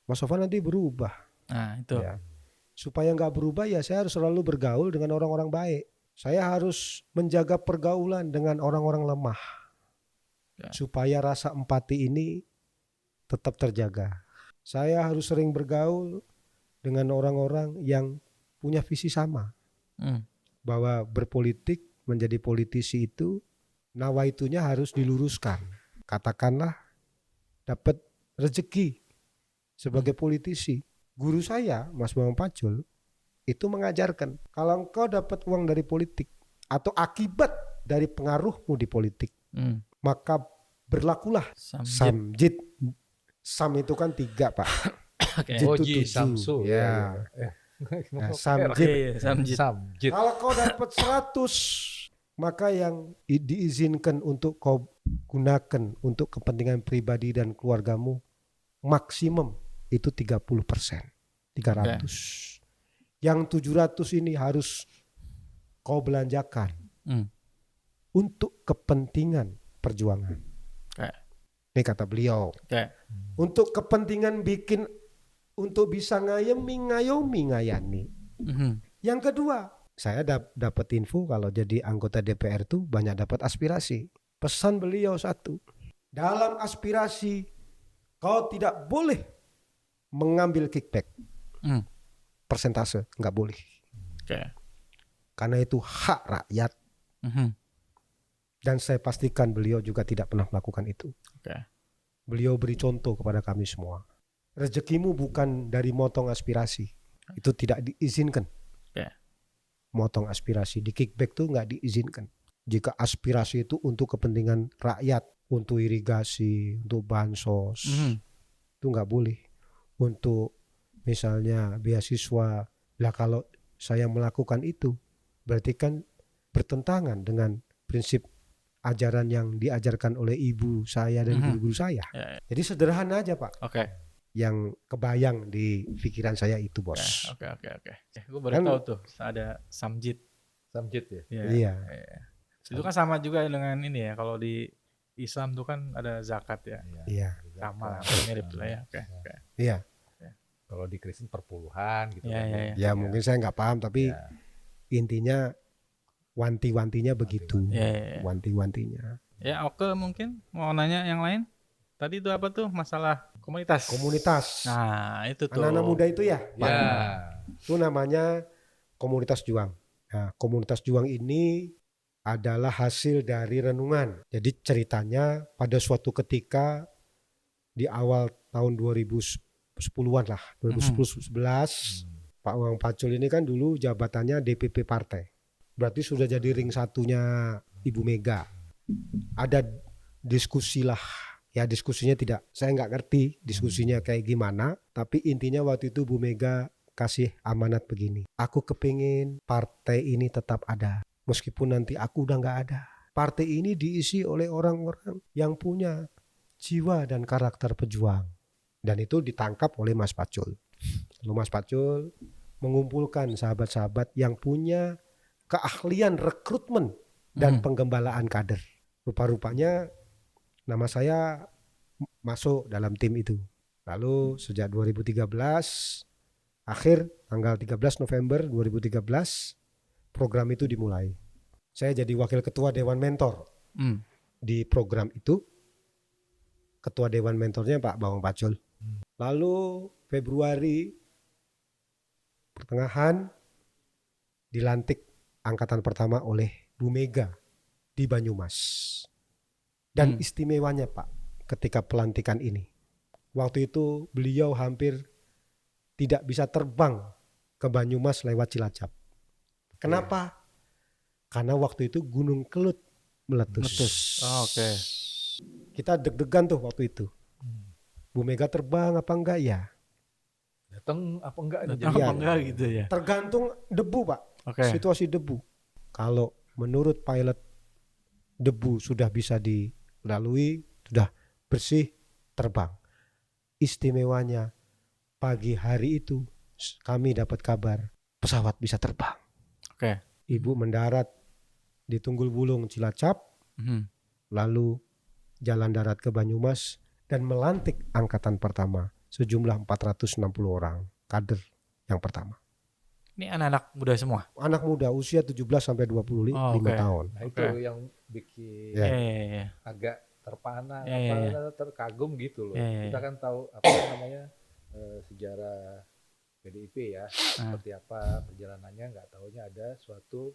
Mas Sofwan nanti berubah. Nah itu. Ya. Supaya nggak berubah ya saya harus selalu bergaul dengan orang-orang baik. Saya harus menjaga pergaulan dengan orang-orang lemah. Ya. Supaya rasa empati ini tetap terjaga. Saya harus sering bergaul dengan orang-orang yang punya visi sama. Bahwa berpolitik menjadi politisi itu nawaitunya harus diluruskan. Katakanlah dapat rezeki sebagai politisi. Guru saya, Mas Bambang Pacul, itu mengajarkan kalau engkau dapat uang dari politik atau akibat dari pengaruhmu di politik, maka berlakulah samjid. Sam itu kan 3 Pak. Jid itu Oji 7. Samsu Ya. Nah, samjid. Samjid. Kalau kau dapat 100, maka yang diizinkan untuk kau gunakan untuk kepentingan pribadi dan keluargamu maksimum itu 30%. 300. Yang 700 ini harus kau belanjakan untuk kepentingan perjuangan. Ini kata beliau. Untuk kepentingan bikin untuk bisa ngayomi ngayani. Yang kedua, saya dapat info kalau jadi anggota DPR tuh banyak dapat aspirasi. Pesan beliau satu, dalam aspirasi kau tidak boleh mengambil kickback. Persentase nggak boleh. Karena itu hak rakyat. Dan saya pastikan beliau juga tidak pernah melakukan itu. Beliau beri contoh kepada kami semua. Rezekimu bukan dari motong aspirasi. Itu tidak diizinkan. Motong aspirasi di kickback itu nggak diizinkan. Jika aspirasi itu untuk kepentingan rakyat, untuk irigasi, untuk bansos, itu nggak boleh. Untuk misalnya beasiswa, lah kalau saya melakukan itu, berarti kan bertentangan dengan prinsip ajaran yang diajarkan oleh ibu saya dan guru-guru saya. Jadi sederhana aja Pak. Yang kebayang di pikiran saya itu bos. Oke. Gue baru tahu tuh ada samjid. Samjid ya. Iya. Itu kan sama juga dengan ini ya. Kalau di Islam tuh kan ada zakat ya. Iya. Sama lah, mirip lah ya. Iya. Kalau di Kristen perpuluhan gitu. Ya mungkin saya nggak paham tapi intinya wanti-wantinya begitu. Wanti-wantinya. Ya oke mungkin mau nanya yang lain. Tadi itu apa tuh masalah komunitas? Komunitas. Nah itu tuh. Anak-anak muda itu ya, Pak. Ya. Itu namanya komunitas juang. Nah, komunitas juang ini adalah hasil dari renungan. Jadi ceritanya pada suatu ketika di awal tahun 2010-an lah, 2010-11, Pak Wang Pacul ini kan dulu jabatannya DPP partai. Berarti sudah jadi ring satunya Ibu Mega. Ada diskusi lah. Ya diskusinya saya nggak ngerti diskusinya kayak gimana. Tapi intinya waktu itu Bu Mega kasih amanat begini. Aku kepingin partai ini tetap ada. Meskipun nanti aku udah nggak ada. Partai ini diisi oleh orang-orang yang punya jiwa dan karakter pejuang. Dan itu ditangkap oleh Mas Pacul. Lalu Mas Pacul mengumpulkan sahabat-sahabat yang punya keahlian rekrutmen dan penggembalaan kader. Rupa-rupanya nama saya masuk dalam tim itu. Lalu sejak 2013, akhir tanggal 13 November 2013, program itu dimulai. Saya jadi wakil ketua Dewan Mentor di program itu. Ketua Dewan Mentornya Pak Bawang Pacul. Lalu Februari pertengahan dilantik angkatan pertama oleh Bu Mega di Banyumas. Dan istimewanya Pak ketika pelantikan ini, waktu itu beliau hampir tidak bisa terbang ke Banyumas lewat Cilacap. Kenapa? Karena waktu itu Gunung Kelut meletus. Oh, oke. Kita deg-degan tuh waktu itu. Bu Mega terbang apa enggak ya? Datang apa enggak? Datang Iya. apa enggak gitu ya? Tergantung debu Pak. Oke. Situasi debu. Kalau menurut pilot debu sudah bisa dilalui, sudah bersih, terbang. Istimewanya pagi hari itu kami dapat kabar pesawat bisa terbang. Oke. Ibu mendarat di Tunggul Bulung Cilacap, lalu jalan darat ke Banyumas dan melantik angkatan pertama sejumlah 460 orang kader yang pertama. Ini anak-anak muda semua. Anak muda usia 17 sampai 25 oke. tahun. Nah itu Oke. yang bikin Ya. Iya. agak terpana, Ya. terkagum gitu loh. Ya. Kita kan tahu apa namanya sejarah PDIP ya, seperti apa perjalanannya, nggak taunya ada suatu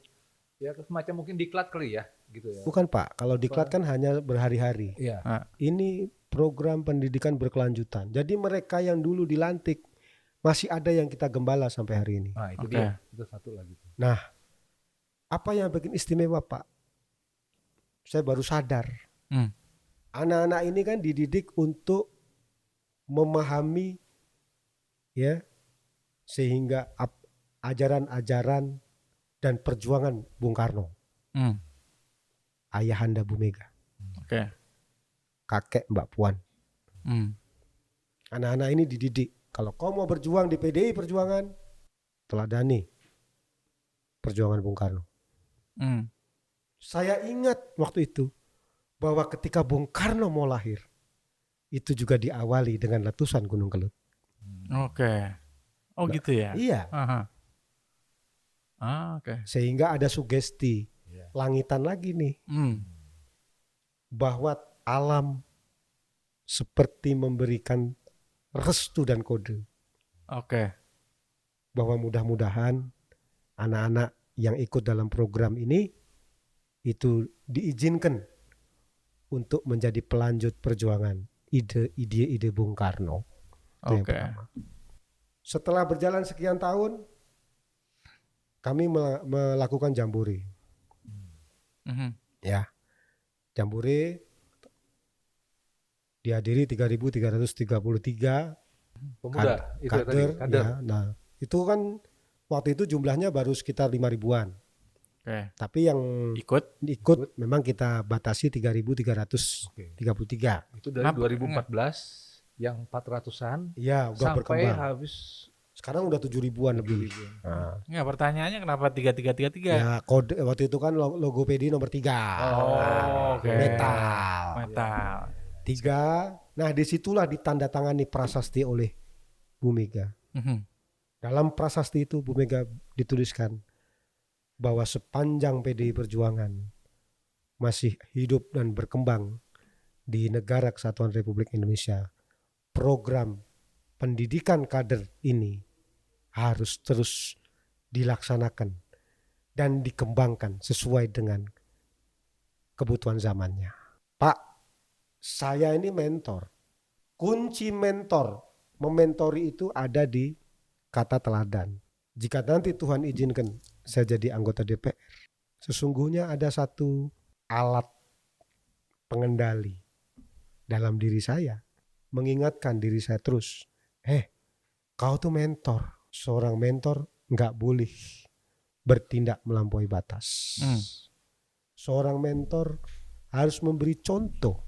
ya semacam mungkin diklat kali ya, gitu ya. Bukan Pak, kalau diklat kan hanya berhari-hari. Iya. Ini program pendidikan berkelanjutan. Jadi mereka yang dulu dilantik masih ada yang kita gembala sampai hari ini. Nah itu Oke. dia, itu satu lagi. Nah, apa yang bikin istimewa Pak? Saya baru sadar. Anak-anak ini kan dididik untuk memahami ya, sehingga ajaran-ajaran dan perjuangan Bung Karno, ayahanda Bu Mega, Oke. kakek Mbak Puan. Anak-anak ini dididik, kalau kau mau berjuang di PDI Perjuangan, teladani perjuangan Bung Karno. Saya ingat waktu itu bahwa ketika Bung Karno mau lahir, itu juga diawali dengan letusan Gunung Kelut. Oke. Oh gitu ya? Iya. Aha. Oke. Sehingga ada sugesti langitan lagi nih, bahwa alam seperti memberikan restu dan kode Oke. bahwa mudah-mudahan anak-anak yang ikut dalam program ini itu diizinkan untuk menjadi pelanjut perjuangan ide-ide Bung Karno. Itu yang Oke. pertama. Setelah berjalan sekian tahun, kami melakukan jambore. Ya, jambore dihadiri 3.333 Pemuda itu kader. tadi, Ya, nah, itu kan waktu itu jumlahnya baru sekitar 5.000-an. Oke. Tapi yang ikut memang kita batasi 3.333. itu dari 2014 yang 400-an Iya, udah sampai berkembang. habis Sekarang udah 7.000-an lebih. Nah, Nggak, pertanyaannya kenapa 3333? ya kode waktu itu kan logo PD nomor 3. Oke. Metal. 3. Nah, disitulah ditandatangani prasasti oleh Bu Mega. Dalam prasasti itu Bu Mega dituliskan bahwa sepanjang PDI Perjuangan masih hidup dan berkembang di negara Kesatuan Republik Indonesia, program pendidikan kader ini harus terus dilaksanakan dan dikembangkan sesuai dengan kebutuhan zamannya. Pak, saya ini mentor. Kunci mentor, mementori itu ada di kata teladan. Jika nanti Tuhan izinkan saya jadi anggota DPR, sesungguhnya ada satu alat pengendali dalam diri saya, mengingatkan diri saya terus, kau tuh mentor. Seorang mentor nggak boleh bertindak melampaui batas. Seorang mentor harus memberi contoh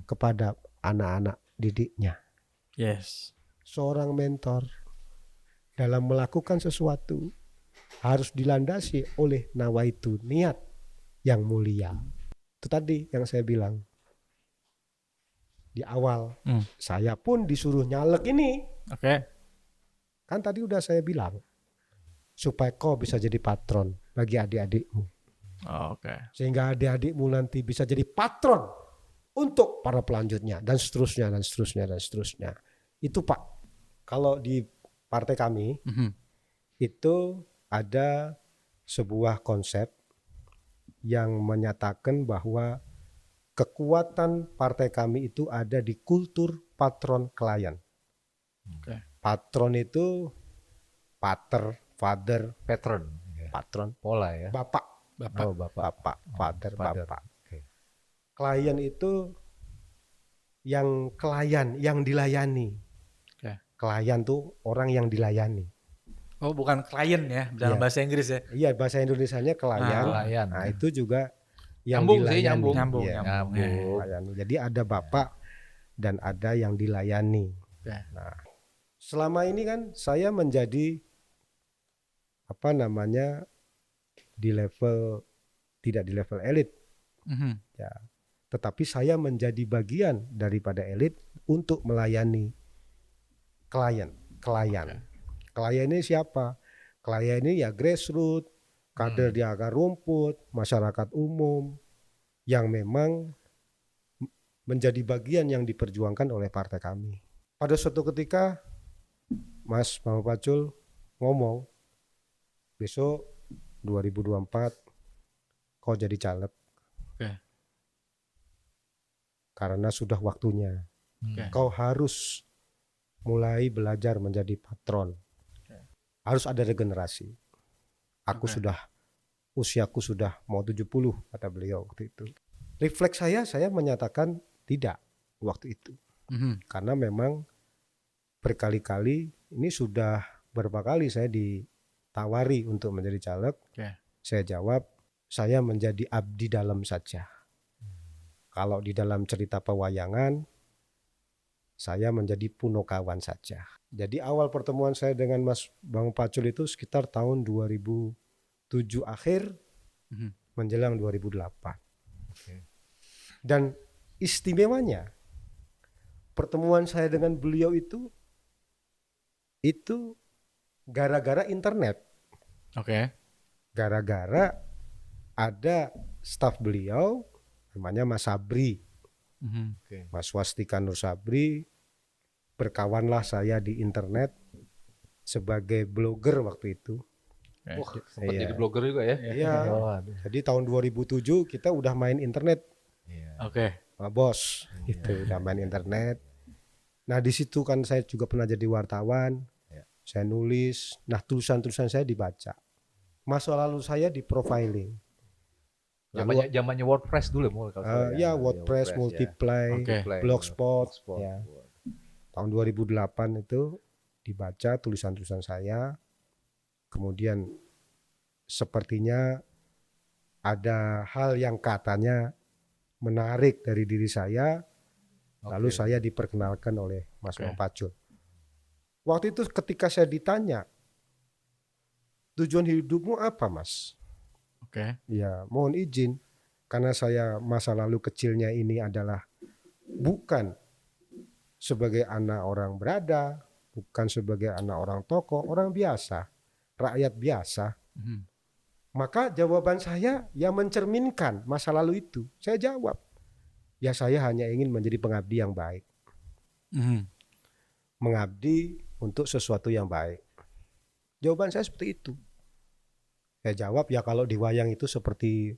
kepada anak-anak didiknya. Yes. Seorang mentor dalam melakukan sesuatu harus dilandasi oleh nawaitu, niat yang mulia. Itu tadi yang saya bilang di awal. Saya pun disuruh nyalek ini. Oke. Kan tadi udah saya bilang, supaya kau bisa jadi patron bagi adik-adikmu. Oke. Sehingga adik-adikmu nanti bisa jadi patron untuk para pelanjutnya, dan seterusnya, dan seterusnya, dan seterusnya. Itu Pak, kalau di partai kami, itu ada sebuah konsep yang menyatakan bahwa kekuatan partai kami itu ada di kultur patron klien. Oke. Patron itu pater, father, Patron. patron, Pola ya. bapak, Oh, bapak. father, Father. bapak. Oke. Klien itu yang klien, yang dilayani. Oke. Klien tuh orang yang dilayani. Oh, bukan klien ya dalam Iya. bahasa Inggris ya. Iya, bahasa Indonesianya klien. Klien. Nah, itu juga yang Nyambung sih, dilayani. nyambung. Nyambung, Iya, nyambung. dilayani. Jadi ada bapak dan ada yang dilayani. Oke. Nah, selama ini kan saya menjadi di level, tidak di level elit, ya, tetapi saya menjadi bagian daripada elit untuk melayani klien. Klien ini siapa? Klien ini ya grassroots, kader di akar rumput, masyarakat umum yang memang menjadi bagian yang diperjuangkan oleh partai kami. Pada suatu ketika Mas Bang Pacul ngomong, besok 2024 kau jadi caleg. Oke. Karena sudah waktunya. Oke. Kau harus mulai belajar menjadi patron. Harus ada regenerasi. Oke. Usiaku sudah mau 70, kata beliau waktu itu. Refleks saya menyatakan tidak waktu itu. Karena memang berkali-kali, ini sudah berapa kali saya ditawari untuk menjadi caleg. Oke. Saya jawab, saya menjadi abdi dalam saja. Kalau di dalam cerita pewayangan, saya menjadi punokawan saja. Jadi awal pertemuan saya dengan Mas Bang Pacul itu sekitar tahun 2007 akhir menjelang 2008. Dan istimewanya pertemuan saya dengan beliau itu gara-gara internet. Oke. Gara-gara ada staf beliau namanya Mas Sabri, Mas Swastika Nur Sabri, berkawanlah saya di internet sebagai blogger waktu itu. Sempat Iya. jadi blogger juga ya. Iya. Jadi tahun 2007 kita udah main internet, Oke. bos. Itu udah main internet. Nah di situ kan saya juga pernah jadi wartawan. Saya nulis. Nah tulisan-tulisan saya dibaca. Masa lalu saya di profiling. Zamannya WordPress dulu mulai kalau salah Ya WordPress, Multiply, Oke. Blogspot. Ya. Tahun 2008 itu dibaca tulisan-tulisan saya. Kemudian sepertinya ada hal yang katanya menarik dari diri saya. Lalu saya diperkenalkan oleh Mas Bang Pacul. Waktu itu ketika saya ditanya, tujuan hidupmu apa, Mas? Oke. Ya, mohon izin karena saya masa lalu kecilnya ini adalah bukan sebagai anak orang berada, bukan sebagai anak orang tokoh, orang biasa, rakyat biasa. Maka jawaban saya yang mencerminkan masa lalu itu. Saya jawab, ya saya hanya ingin menjadi pengabdi yang baik. Mengabdi untuk sesuatu yang baik. Jawaban saya seperti itu. Saya jawab, ya kalau di wayang itu seperti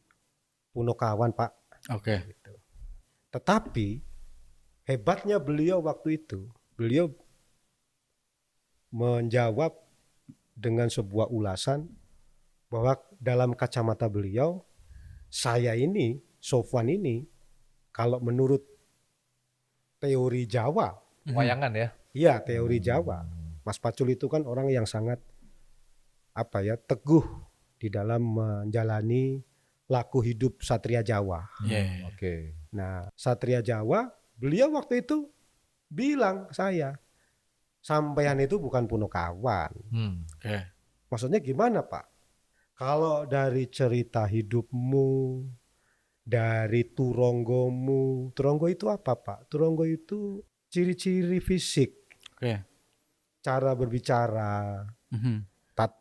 Punokawan, Pak. Oke. Gitu. Tetapi hebatnya beliau waktu itu, beliau menjawab dengan sebuah ulasan bahwa dalam kacamata beliau, saya ini, Sofwan ini, kalau menurut teori Jawa, Wayangan ya. iya teori Jawa, Mas Pacul itu kan orang yang sangat teguh di dalam menjalani laku hidup Satria Jawa. Iya. Oke. Nah, Satria Jawa, beliau waktu itu bilang ke saya, sampean itu bukan Punokawan. Oke. Maksudnya gimana, Pak? Kalau dari cerita hidupmu, dari turonggomu, turonggo itu apa, Pak? Turonggo itu ciri-ciri fisik, Oke. cara berbicara,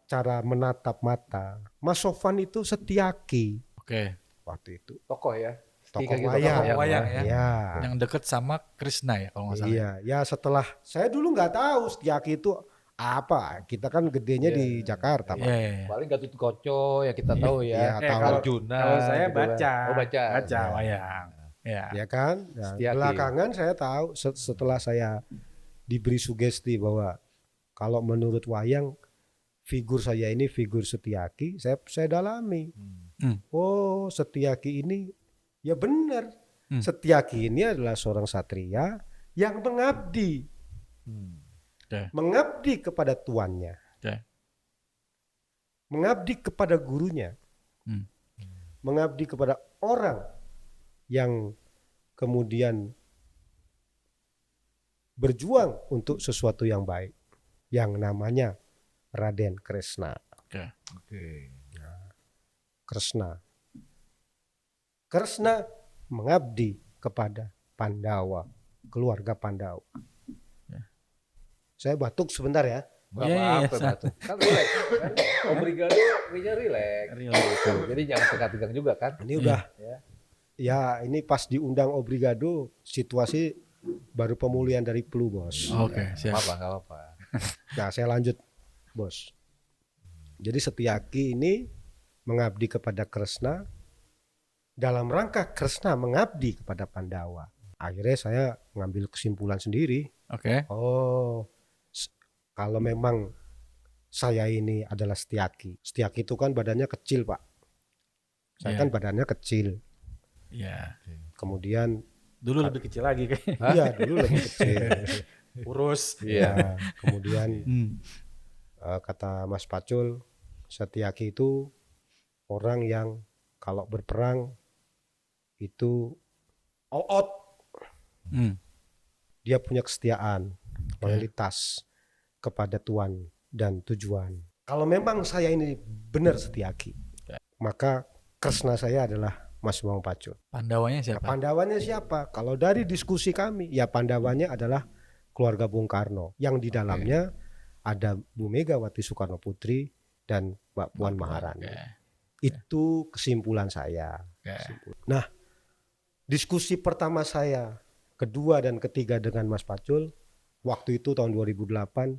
cara menatap mata. Mas Sofwan itu setiaki Oke. waktu itu. Tokoh ya. Tokoh Tiga gitu, wayang. Tokoh wayang ya. Iya. Yang deket sama Krishna ya kalau nggak salah. Iya, ya setelah saya dulu nggak tahu setiaki itu apa. Kita kan gedenya di Jakarta, Pak. Iya. Paling Gatot Kaca ya kita tahu Iya, ya. tahu. Arjuna. Kalau saya gitu kan. baca. Oh baca. Baca Ya. wayang. Ya. Ya kan? Nah, Setiaki. belakangan saya tahu setelah saya diberi sugesti bahwa kalau menurut wayang figur saya ini figur Setiaki, saya dalami. Oh, Setiaki ini ya benar. Setiaki ini adalah seorang satria yang mengabdi. Oke. Mengabdi kepada tuannya. Oke. Mengabdi kepada gurunya. Mengabdi kepada orang yang kemudian berjuang untuk sesuatu yang baik, yang namanya Raden Kresna. Oke. Oke. Kresna mengabdi kepada Pandawa, keluarga Pandawa. Saya batuk sebentar ya. Nggak Iya, iya, apa-apa, iya. Batu. Kan relax. Kan obrigado, nya relax. Gitu. Jadi jangan tegang-tegang juga kan. Ini udah Ya. ya ini pas diundang Obrigado situasi baru pemulihan dari flu, Bos. Oke. Siap. Nggak apa-apa. Nah, saya lanjut, Bos. Jadi Setiaki ini mengabdi kepada Kresna dalam rangka Kresna mengabdi kepada Pandawa. Akhirnya saya mengambil kesimpulan sendiri. Oke. Oh, kalau memang saya ini adalah Setiaki. Setiaki itu kan badannya kecil, Pak. Saya Iya. kan badannya kecil. Iya. Kemudian Dulu lebih kecil lagi kayak. iya dulu lebih kecil. Urus. Iya. Nah, kemudian Hmm. kata Mas Pacul, Setiaki itu orang yang kalau berperang itu all out. Dia punya kesetiaan, loyalitas kepada tuan dan tujuan. Kalau memang saya ini benar Setiaki, maka Kresna saya adalah Mas Bambang Pacul. Pandawanya Nah, siapa? Pandawanya siapa? Kalau dari diskusi kami, ya Pandawanya adalah keluarga Bung Karno yang di dalamnya ada Bu Megawati Soekarno Putri dan Mbak Puan Maharani. Oke. Itu kesimpulan saya. Oke. Nah, diskusi pertama saya, kedua dan ketiga dengan Mas Pacul waktu itu tahun 2008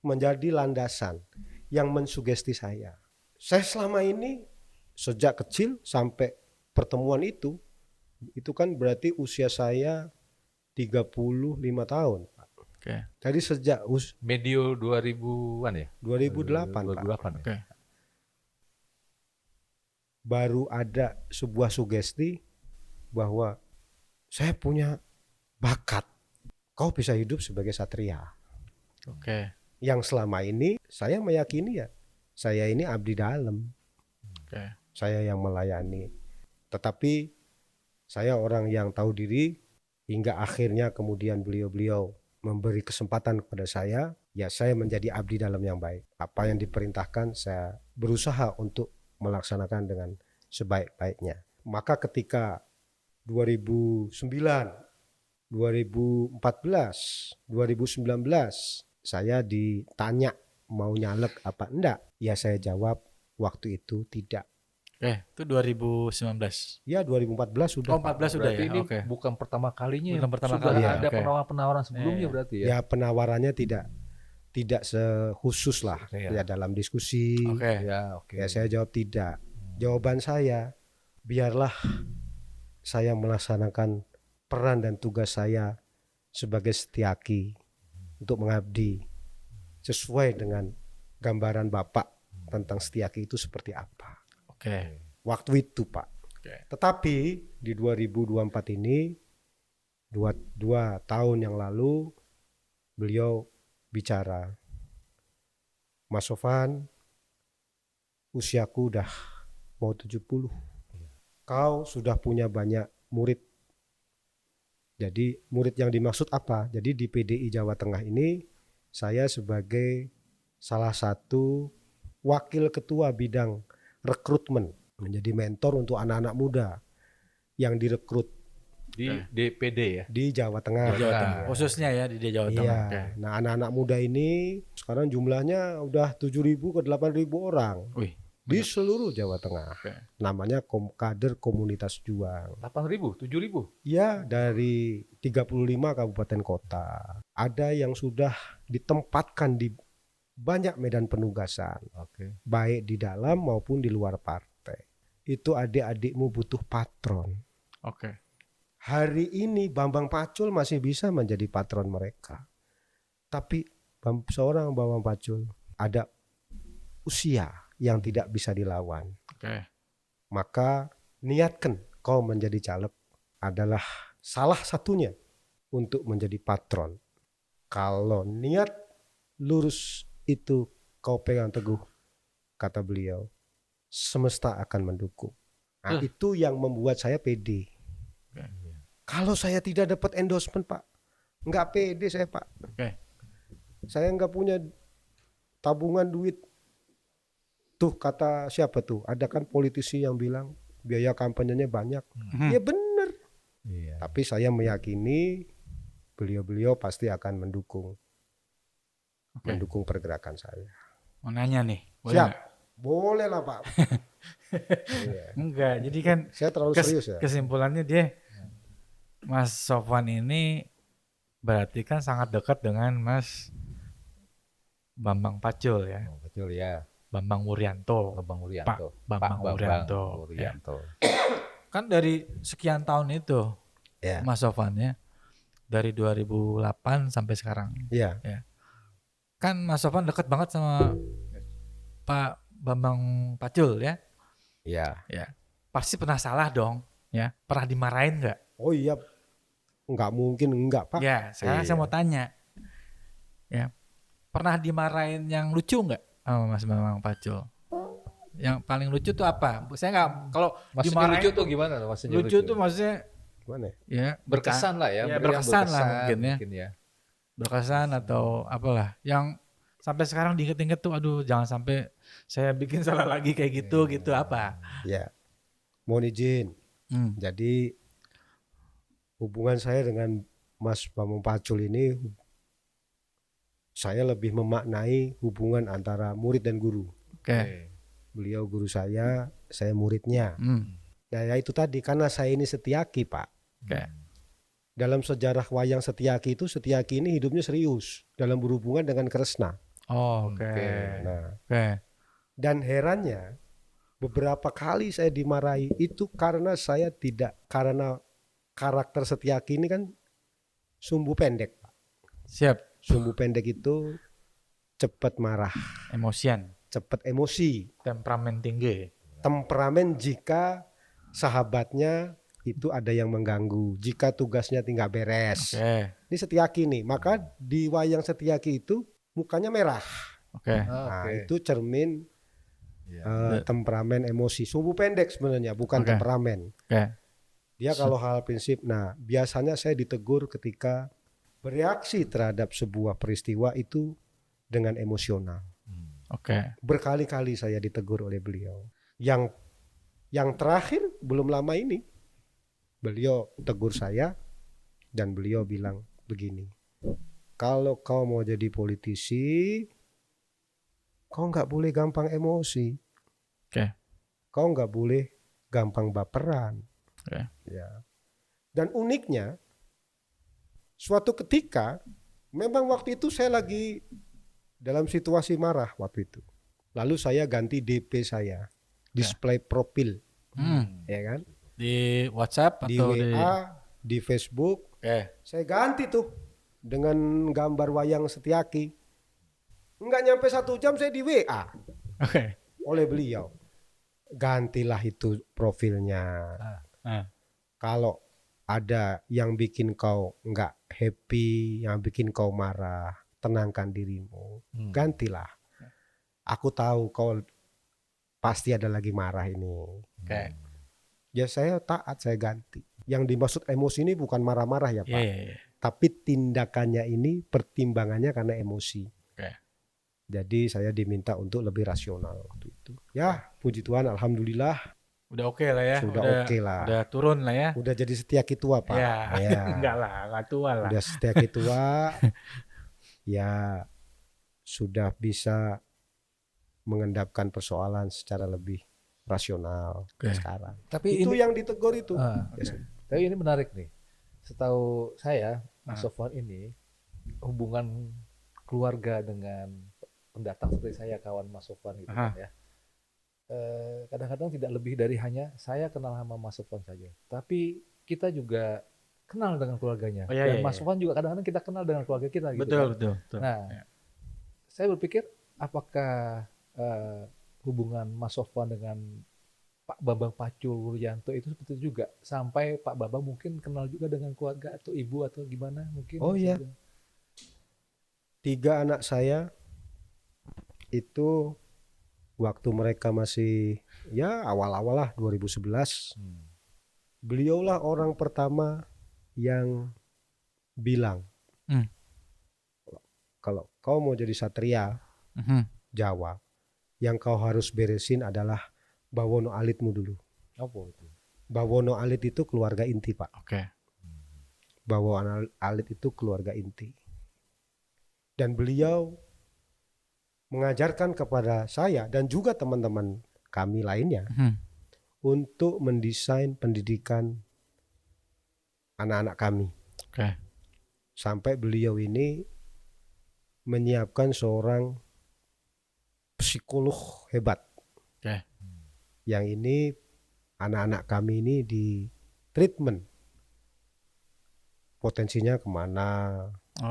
menjadi landasan yang mensugesti saya. Saya selama ini sejak kecil sampai pertemuan itu kan berarti usia saya 35 tahun, Pak. Oke. Jadi sejak Medio 2000-an ya? 2008, Pak. 2008 ya? Oke. Baru ada sebuah sugesti bahwa saya punya bakat. Kau bisa hidup sebagai satria. Oke. Yang selama ini saya meyakini ya, saya ini abdi dalam. Oke. Saya yang melayani. Tetapi saya orang yang tahu diri hingga akhirnya kemudian beliau-beliau memberi kesempatan kepada saya, ya saya menjadi abdi dalam yang baik. Apa yang diperintahkan saya berusaha untuk melaksanakan dengan sebaik-baiknya. Maka ketika 2009, 2014, 2019 saya ditanya mau nyalek apa enggak, ya saya jawab waktu itu tidak. Itu 2019. Ya 2014 sudah. Oh, 14 sudah Berarti ya. ini Oke. bukan pertama kalinya. Bukan pertama Sudah kali ya, ada oke. penawaran-penawaran sebelumnya Iya. berarti ya. Ya penawarannya tidak sekhusus lah Iya. ya dalam diskusi. Oke. Ya, oke. Ya saya jawab tidak. Jawaban saya, biarlah saya melaksanakan peran dan tugas saya sebagai setiaki untuk mengabdi sesuai dengan gambaran Bapak tentang setiaki itu seperti apa. Oke. Waktu itu Pak. Oke. Tetapi di 2024 ini, dua tahun yang lalu, beliau bicara, Mas Sofan, usiaku udah mau 70. Kau sudah punya banyak murid. Jadi murid yang dimaksud apa? Jadi di PDI Jawa Tengah ini, saya sebagai salah satu wakil ketua bidang rekrutmen, menjadi mentor untuk anak-anak muda yang direkrut Di DPD ya. di Jawa Tengah. Di Jawa Nah, Tengah. Khususnya ya di Jawa Tengah. Iya. Oke. Nah, anak-anak muda ini sekarang jumlahnya udah 7.000 ke 8.000 orang Wih. di seluruh Jawa Tengah. Oke. Namanya kader komunitas juang. 8.000, 7.000. Ya, dari 35 kabupaten kota. Ada yang sudah ditempatkan di banyak medan penugasan, Oke. baik di dalam maupun di luar partai. Itu adik-adikmu butuh patron. Oke. Hari ini Bambang Pacul masih bisa menjadi patron mereka. Tapi seorang Bambang Pacul ada usia yang tidak bisa dilawan. Oke. Maka niatkan kau menjadi caleg adalah salah satunya untuk menjadi patron. Kalau niat lurus itu kau pegang teguh, kata beliau, semesta akan mendukung. Nah, itu yang membuat saya pede. Oke. Kalau saya tidak dapat endorsement Pak, nggak pede saya Pak. Oke. Saya nggak punya tabungan duit. Tuh kata siapa tuh? Ada kan politisi yang bilang biaya kampanyenya banyak. Ya benar. Iya. Tapi saya meyakini beliau-beliau pasti akan mendukung pergerakan saya. Mau nanya nih. Boleh Siap. nggak? Boleh lah Pak. Iya. Enggak. Jadi kan Saya terlalu serius ya. kesimpulannya dia Mas Sofwan ini berarti kan sangat dekat dengan Mas Bambang Pacul ya. Oh, betul ya. Bambang Wuryanto. Bang Wuryanto. Bambang Wuryanto. Ya. Wuryanto. Kan dari sekian tahun itu Ya. Mas Sofwan ya. Dari 2008 sampai sekarang. Iya. Kan Mas Sofwan dekat banget sama Pak Bambang Pacul ya. Iya. Ya. Pasti pernah salah dong ya. Pernah dimarahin nggak? Oh iya. Nggak mungkin enggak Pak. Ya, sekarang saya Iya. mau tanya. Ya. Pernah dimarahin yang lucu nggak sama Mas Bambang Pacul? Yang paling lucu tuh apa? Saya nggak, kalau Maksudnya dimarahin lucu tuh gimana? Maksudnya lucu tuh maksudnya Gimana? ya berkesan lah ya. Ya, beri yang berkesan lah mungkin ya. ya. berkesan atau apalah yang sampai sekarang diinget-inget tuh aduh jangan sampai saya bikin salah lagi kayak gitu gitu apa? Ya. Mohon izin. Jadi hubungan saya dengan Mas Bambang Pacul ini, saya lebih memaknai hubungan antara murid dan guru. Oke. Beliau guru saya muridnya. Hmm. Ya itu tadi, karena saya ini setiaki Pak. Oke. Dalam sejarah wayang setiaki itu, setiaki ini hidupnya serius dalam berhubungan dengan Kresna. Oh, oke. Nah, Oke. dan herannya beberapa kali saya dimarahi itu karena saya tidak, karena karakter setiaki ini kan sumbu pendek Pak. Siap. Sumbu pendek itu cepat marah, Emosian, cepat emosi, temperamen tinggi. temperamen jika sahabatnya itu ada yang mengganggu, jika tugasnya tinggal beres. Oke. Ini setiaki nih, maka di wayang setiaki itu mukanya merah. Oke. Nah, itu cermin Iya. temperamen emosi, sumbu pendek sebenarnya, bukan Oke. temperamen. Oke. Dia kalau hal prinsip, nah biasanya saya ditegur ketika bereaksi terhadap sebuah peristiwa itu dengan emosional. Oke. Berkali-kali saya ditegur oleh beliau. Yang terakhir belum lama ini beliau tegur saya dan beliau bilang begini, kalau kau mau jadi politisi, kau nggak boleh gampang emosi. Oke. Kau nggak boleh gampang baperan. Oke. Ya. Dan uniknya, suatu ketika, memang waktu itu saya lagi dalam situasi marah waktu itu. Lalu saya ganti DP saya, display profil, ya kan? Di WhatsApp Di atau WA, di Facebook, Oke. saya ganti tuh dengan gambar wayang Setiaki. Nggak nyampe 1 jam saya di WA Oke. oleh beliau. Gantilah itu profilnya. Kalau ada yang bikin kau nggak happy, yang bikin kau marah, tenangkan dirimu. Gantilah. Aku tahu kau pasti ada lagi marah ini. Oke. Ya saya taat, saya ganti. Yang dimaksud emosi ini bukan marah-marah ya Pak. Iya. Tapi tindakannya ini pertimbangannya karena emosi. Oke. Jadi saya diminta untuk lebih rasional waktu itu. Ya puji Tuhan alhamdulillah Udah oke lah ya. sudah oke lah. Udah turun lah ya. Udah jadi Setiaki tua Pak. Ya. Ya. Enggak lah, enggak tua lah. Udah Setiaki tua. Ya sudah bisa mengendapkan persoalan secara lebih rasional Oke. sekarang. Tapi Itu ini yang ditegur itu. Oke. Tapi ini menarik nih. Setahu saya, Mas Ah. Sofwan ini hubungan keluarga dengan pendatang seperti saya, kawan Mas Sofwan gitu kan ya. Kadang-kadang tidak lebih dari hanya saya kenal sama Mas Sofwan saja. Tapi kita juga kenal dengan keluarganya. Oh, iya, Dan iya, Mas iya. Sofwan juga kadang-kadang kita kenal dengan keluarga kita gitu Betul, kan. betul, betul. Nah, Ya. saya berpikir apakah hubungan Mas Sofwan dengan Pak Bambang Pacul Wuryanto itu seperti itu juga, sampai Pak Bambang mungkin kenal juga dengan keluarga atau ibu atau gimana mungkin. Oh, iya. 3 anak saya itu waktu mereka masih ya awal-awal lah 2011, beliaulah orang pertama yang bilang kalau kau mau jadi satria Jawa, yang kau harus beresin adalah bawono alitmu dulu. Apa itu? Bawono alit itu keluarga inti Pak. Oke. Bawono alit itu keluarga inti. Dan beliau mengajarkan kepada saya dan juga teman-teman kami lainnya untuk mendesain pendidikan anak-anak kami. Oke. Sampai beliau ini menyiapkan seorang psikolog hebat. Oke. Yang ini anak-anak kami ini di treatment. Potensinya kemana,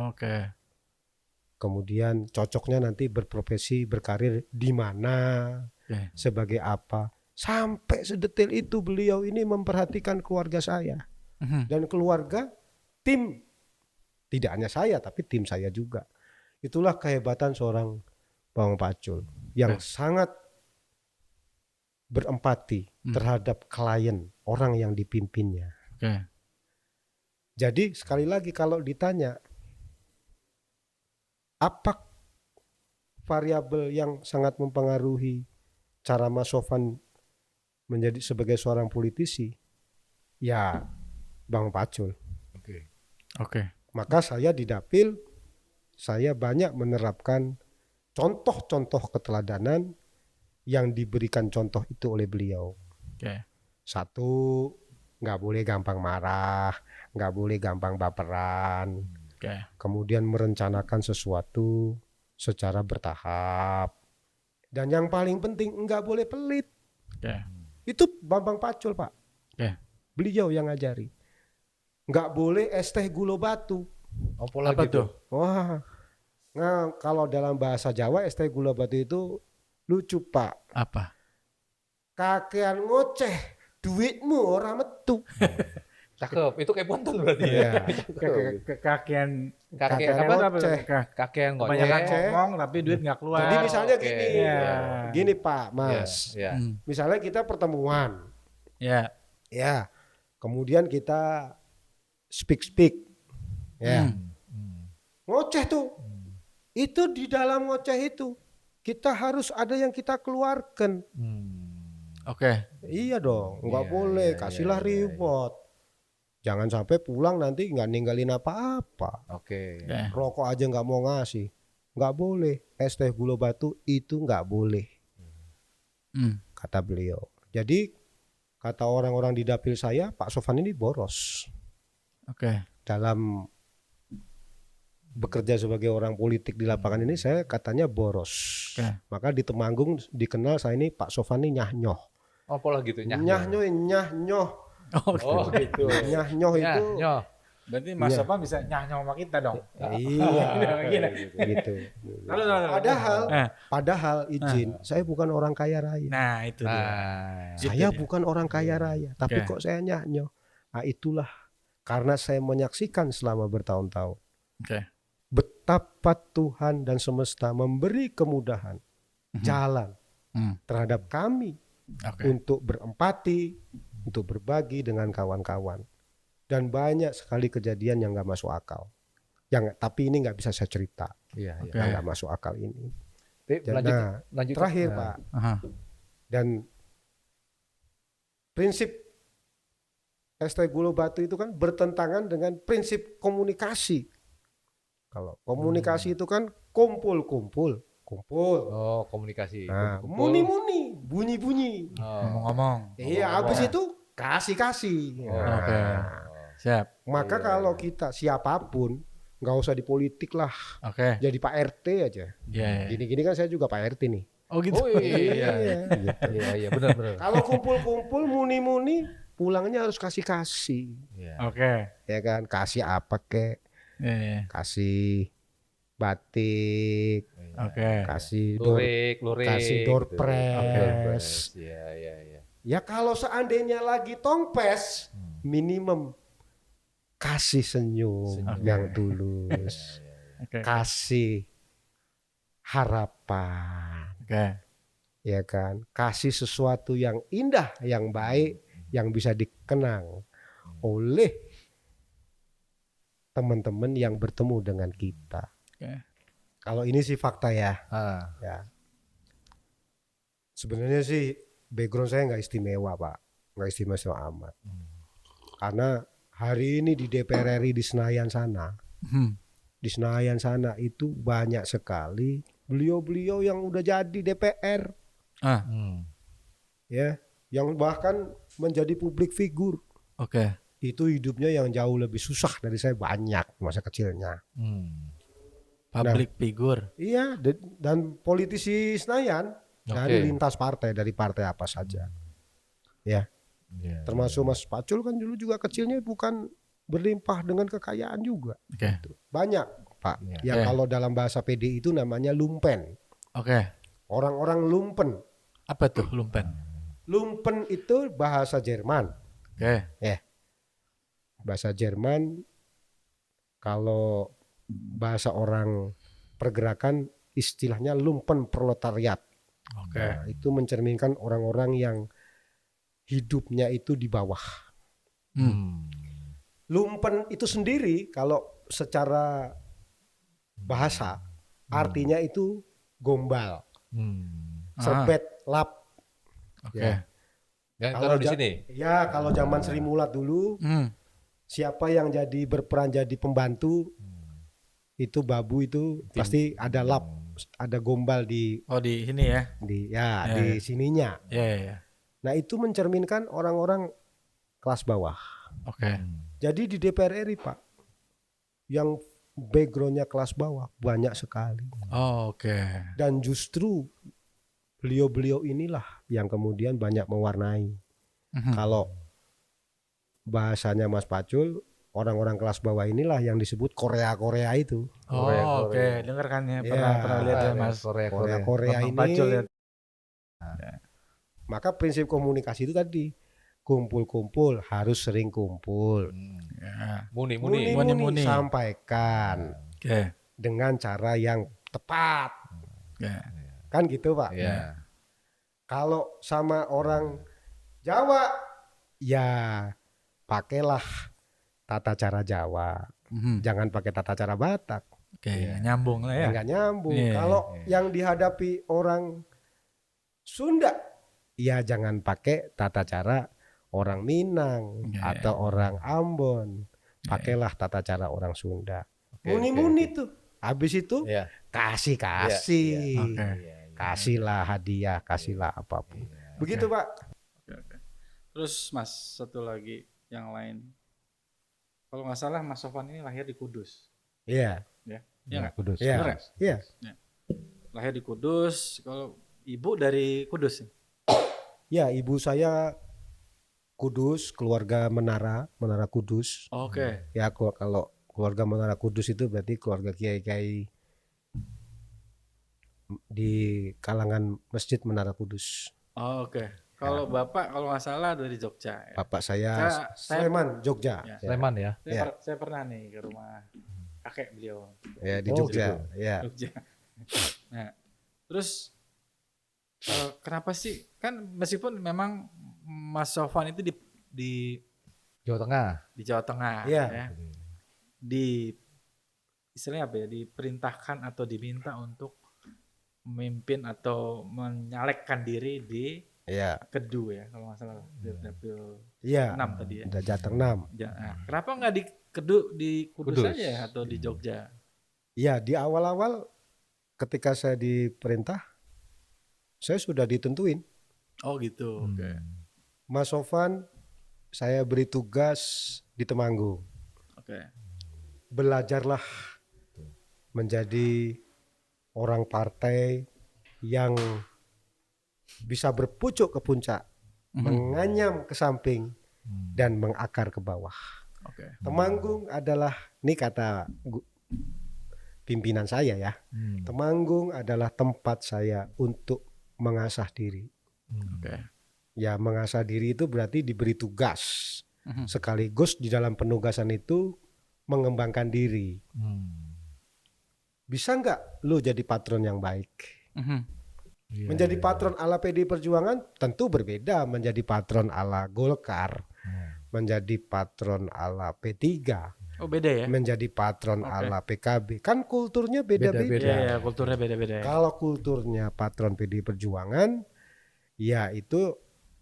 Oke. kemudian cocoknya nanti berprofesi, berkarir di mana, Oke. sebagai apa. Sampai sedetail itu beliau ini memperhatikan keluarga saya. Dan keluarga, tim, tidak hanya saya tapi tim saya juga. Itulah kehebatan seorang Bang Pacul yang sangat berempati terhadap klien, orang yang dipimpinnya. Oke. Jadi sekali lagi kalau ditanya apa variabel yang sangat mempengaruhi cara Mas Sofwan menjadi sebagai seorang politisi, ya Bang Pacul. Oke. Maka saya di Dapil, saya banyak menerapkan contoh-contoh keteladanan yang diberikan contoh itu oleh beliau. Oke. 1, nggak boleh gampang marah, nggak boleh gampang baperan. Oke. Kemudian merencanakan sesuatu secara bertahap. Dan yang paling penting nggak boleh pelit. Oke. Itu Bambang Pacul Pak. Oke. Beliau yang ngajari. Nggak boleh es teh gula batu. Apa Apa lagi tuh? Wah, nah kalau dalam bahasa Jawa es teh gula batu itu lucu Pak. Apa? Kakean ngoceh, duitmu orang metu. Cakep, itu kayak ponton berarti ya. Iya. Kekakian Kakean Kakean apa? ngoceh. Kakean kebanyakan ngoceh. ngomong tapi duit nggak keluar. Jadi misalnya Oke. gini, Iya. gini Pak, Mas. Ya. Misalnya kita pertemuan, Ya. ya, kemudian kita speak, ya, ngoceh tuh. Itu di dalam ngoceh itu kita harus ada yang kita keluarkan. Oke. Iya dong, nggak Iya, boleh, iya, kasihlah iya, iya. reward. Jangan sampai pulang nanti nggak ninggalin apa-apa. Oke. Oke. Rokok aja nggak mau ngasih, nggak boleh. Es teh gula batu itu nggak boleh. kata beliau. Jadi kata orang-orang di dapil saya, Pak Sofan ini boros Oke. dalam bekerja sebagai orang politik di lapangan ini. Saya katanya boros. Oke. Maka di Temanggung dikenal saya ini Pak Sofan ini nyah-nyoh. Oh, pola gitu Nyah-nyoh. Oh, gitu. Nyah-nyoh itu Nyoh. Berarti Mas Iya. Sofan bisa nyah-nyah sama kita dong. iya Gini. gitu. Padahal izin, saya bukan orang kaya raya. Nah, itu dia. Nah, Gitu Saya dia. bukan orang kaya raya, tapi Oke. kok saya nyah-nyoh. Nah, itulah karena saya menyaksikan selama bertahun-tahun Oke. betapa Tuhan dan semesta memberi kemudahan jalan Hmm. terhadap kami Oke. untuk berempati, untuk berbagi dengan kawan-kawan. Dan banyak sekali kejadian yang nggak masuk akal. Tapi ini nggak bisa saya cerita, iya, Oke. iya. yang nggak masuk akal ini. Lanjut, Nah, lanjut. terakhir Nah, Pak, Aha. dan prinsip ST Gulu Batu itu kan bertentangan dengan prinsip komunikasi. Kalau komunikasi itu kan kumpul. Oh, komunikasi. Nah, Kumpul. muni-muni, bunyi-bunyi. Oh. Ngomong-ngomong. Iya, habis itu kasih. Oh. Nah, Oke. Siap. maka Iya. kalau kita siapapun, nggak usah di politik lah, Oke. jadi Pak RT aja. Iya. Iya. Gini-gini kan saya juga Pak RT nih. Oh gitu. Oh, iya. Gitu. Iya, benar. Kalau kumpul-kumpul, muni-muni, pulangnya harus kasih. Iya. Oke. Ya kan, kasih apa kek? Iya. Iya. Kasih batik, Oke. kasih Lurik. kasih door gitu. press. Iya. Ya kalau seandainya lagi tongpes, minimum kasih senyum Senyum. yang tulus, Oke. kasih harapan, Oke. ya kan? Kasih sesuatu yang indah, yang baik, yang bisa dikenang oleh teman-teman yang bertemu dengan kita. Oke. Kalau ini sih fakta ya. Ah, Ya. Sebenarnya sih background saya nggak istimewa Pak, nggak istimewa amat. Karena hari ini di DPR RI di Senayan sana, itu banyak sekali beliau-beliau yang udah jadi DPR, ya, yang bahkan menjadi publik figur. Oke. Itu hidupnya yang jauh lebih susah dari saya banyak masa kecilnya. Public figure. Iya, dan politisi Senayan dari lintas partai, dari partai apa saja. Ya, Iya. termasuk Mas Pacul kan dulu juga kecilnya bukan berlimpah dengan kekayaan juga. Oke. Banyak, Pak. Iya. Yang Oke. kalau dalam bahasa PDI itu namanya lumpen. Oke. Orang-orang lumpen. Apa tuh lumpen? Lumpen itu bahasa Jerman. Oke. Bahasa Jerman, kalau bahasa orang pergerakan istilahnya lumpen proletariat. Oke. Nah, itu mencerminkan orang-orang yang hidupnya itu di bawah. Lumpen itu sendiri kalau secara bahasa artinya itu gombal, serbet, lap. Oke. Ya. Yang Kalau taruh di ja- sini. Ya, kalau zaman Sri Mulat dulu, siapa yang jadi berperan jadi pembantu itu babu itu pasti ada lap, ada gombal di Oh di sini ya. ya di sininya. Iya. Nah, itu mencerminkan orang-orang kelas bawah. Oke. Jadi di DPR RI Pak, yang backgroundnya kelas bawah banyak sekali. Oh, oke. Dan justru beliau-beliau inilah yang kemudian banyak mewarnai. Kalau bahasanya Mas Pacul, orang-orang kelas bawah inilah yang disebut Korea-Korea itu. Oh, oke. Dengar kan ya, pernah lihat ya Mas. Korea-Korea Bang ini. Pacul ya. Maka prinsip komunikasi itu tadi, kumpul-kumpul, harus sering kumpul. Ya. Muni. Muni. Sampaikan Oke. dengan cara yang tepat. Oke. Kan gitu Pak. Iya. Kalau sama orang Jawa, ya pakailah tata cara Jawa. Jangan pakai tata cara Batak. Oke, nyambung lah ya. Nggak nyambung. Iya, Kalau yang dihadapi orang Sunda, ya jangan pakai tata cara orang Minang Iya, atau orang Ambon. Pakailah tata cara orang Sunda. Oke, Muni-muni tuh. Habis itu Iya. kasih. Oke. Kasihlah hadiah, kasihlah apapun. Begitu Pak. Oke. Terus Mas, satu lagi yang lain. Kalau nggak salah Mas Sofwan ini lahir di Kudus. Iya. Iya Ya, nggak? Kudus. Iya. Bener ya? Iya. Lahir di Kudus. Kalau ibu dari Kudus. Ya, ibu saya Kudus, keluarga Menara Kudus. Oke. Ya, kalau keluarga Menara Kudus itu berarti keluarga kiai-kiai di kalangan Masjid Menara Kudus. Oke. Kalau Bapak kalau nggak salah dari Jogja. Ya. Bapak saya Saya- Sleman, Jogja. Ya. Sleman ya. Saya pernah nih ke rumah kakek beliau. Ya, di Oh, Jogja. Ya. Jogja. Nah, terus kenapa sih kan meskipun memang Mas Sofwan itu di Jawa Tengah. Jawa Tengah Iya. ya, di istilahnya apa ya, diperintahkan atau diminta untuk memimpin atau menyalekkan diri di Ya. Kedu ya kalau nggak salah di dapil Iya. 6 tadi ya. Jateng 6. Nah, kenapa nggak di Kedu di Kudus Kudus. aja ya, atau di Jogja? Ya, di awal-awal ketika saya diperintah, saya sudah ditentuin. Oh gitu. Oke. Mas Sofwan, saya beri tugas di Temanggung. Oke. Belajarlah menjadi orang partai yang bisa berpucuk ke puncak, menganyam ke samping, dan mengakar ke bawah. Oke. Temanggung adalah, ini kata pimpinan saya ya, Temanggung adalah tempat saya untuk mengasah diri. Oke. Ya, mengasah diri itu berarti diberi tugas. Mhm. Sekaligus di dalam penugasan itu mengembangkan diri. Bisa nggak lu jadi patron yang baik? Iya, Menjadi iya, patron ala PD Perjuangan tentu berbeda menjadi patron ala Golkar, menjadi patron ala P3, Oh beda ya? menjadi patron Oke. ala PKB. Kan kulturnya beda-beda. Beda-beda. Iya, ya, kulturnya beda-beda ya. Kalau kulturnya patron PD Perjuangan, ya itu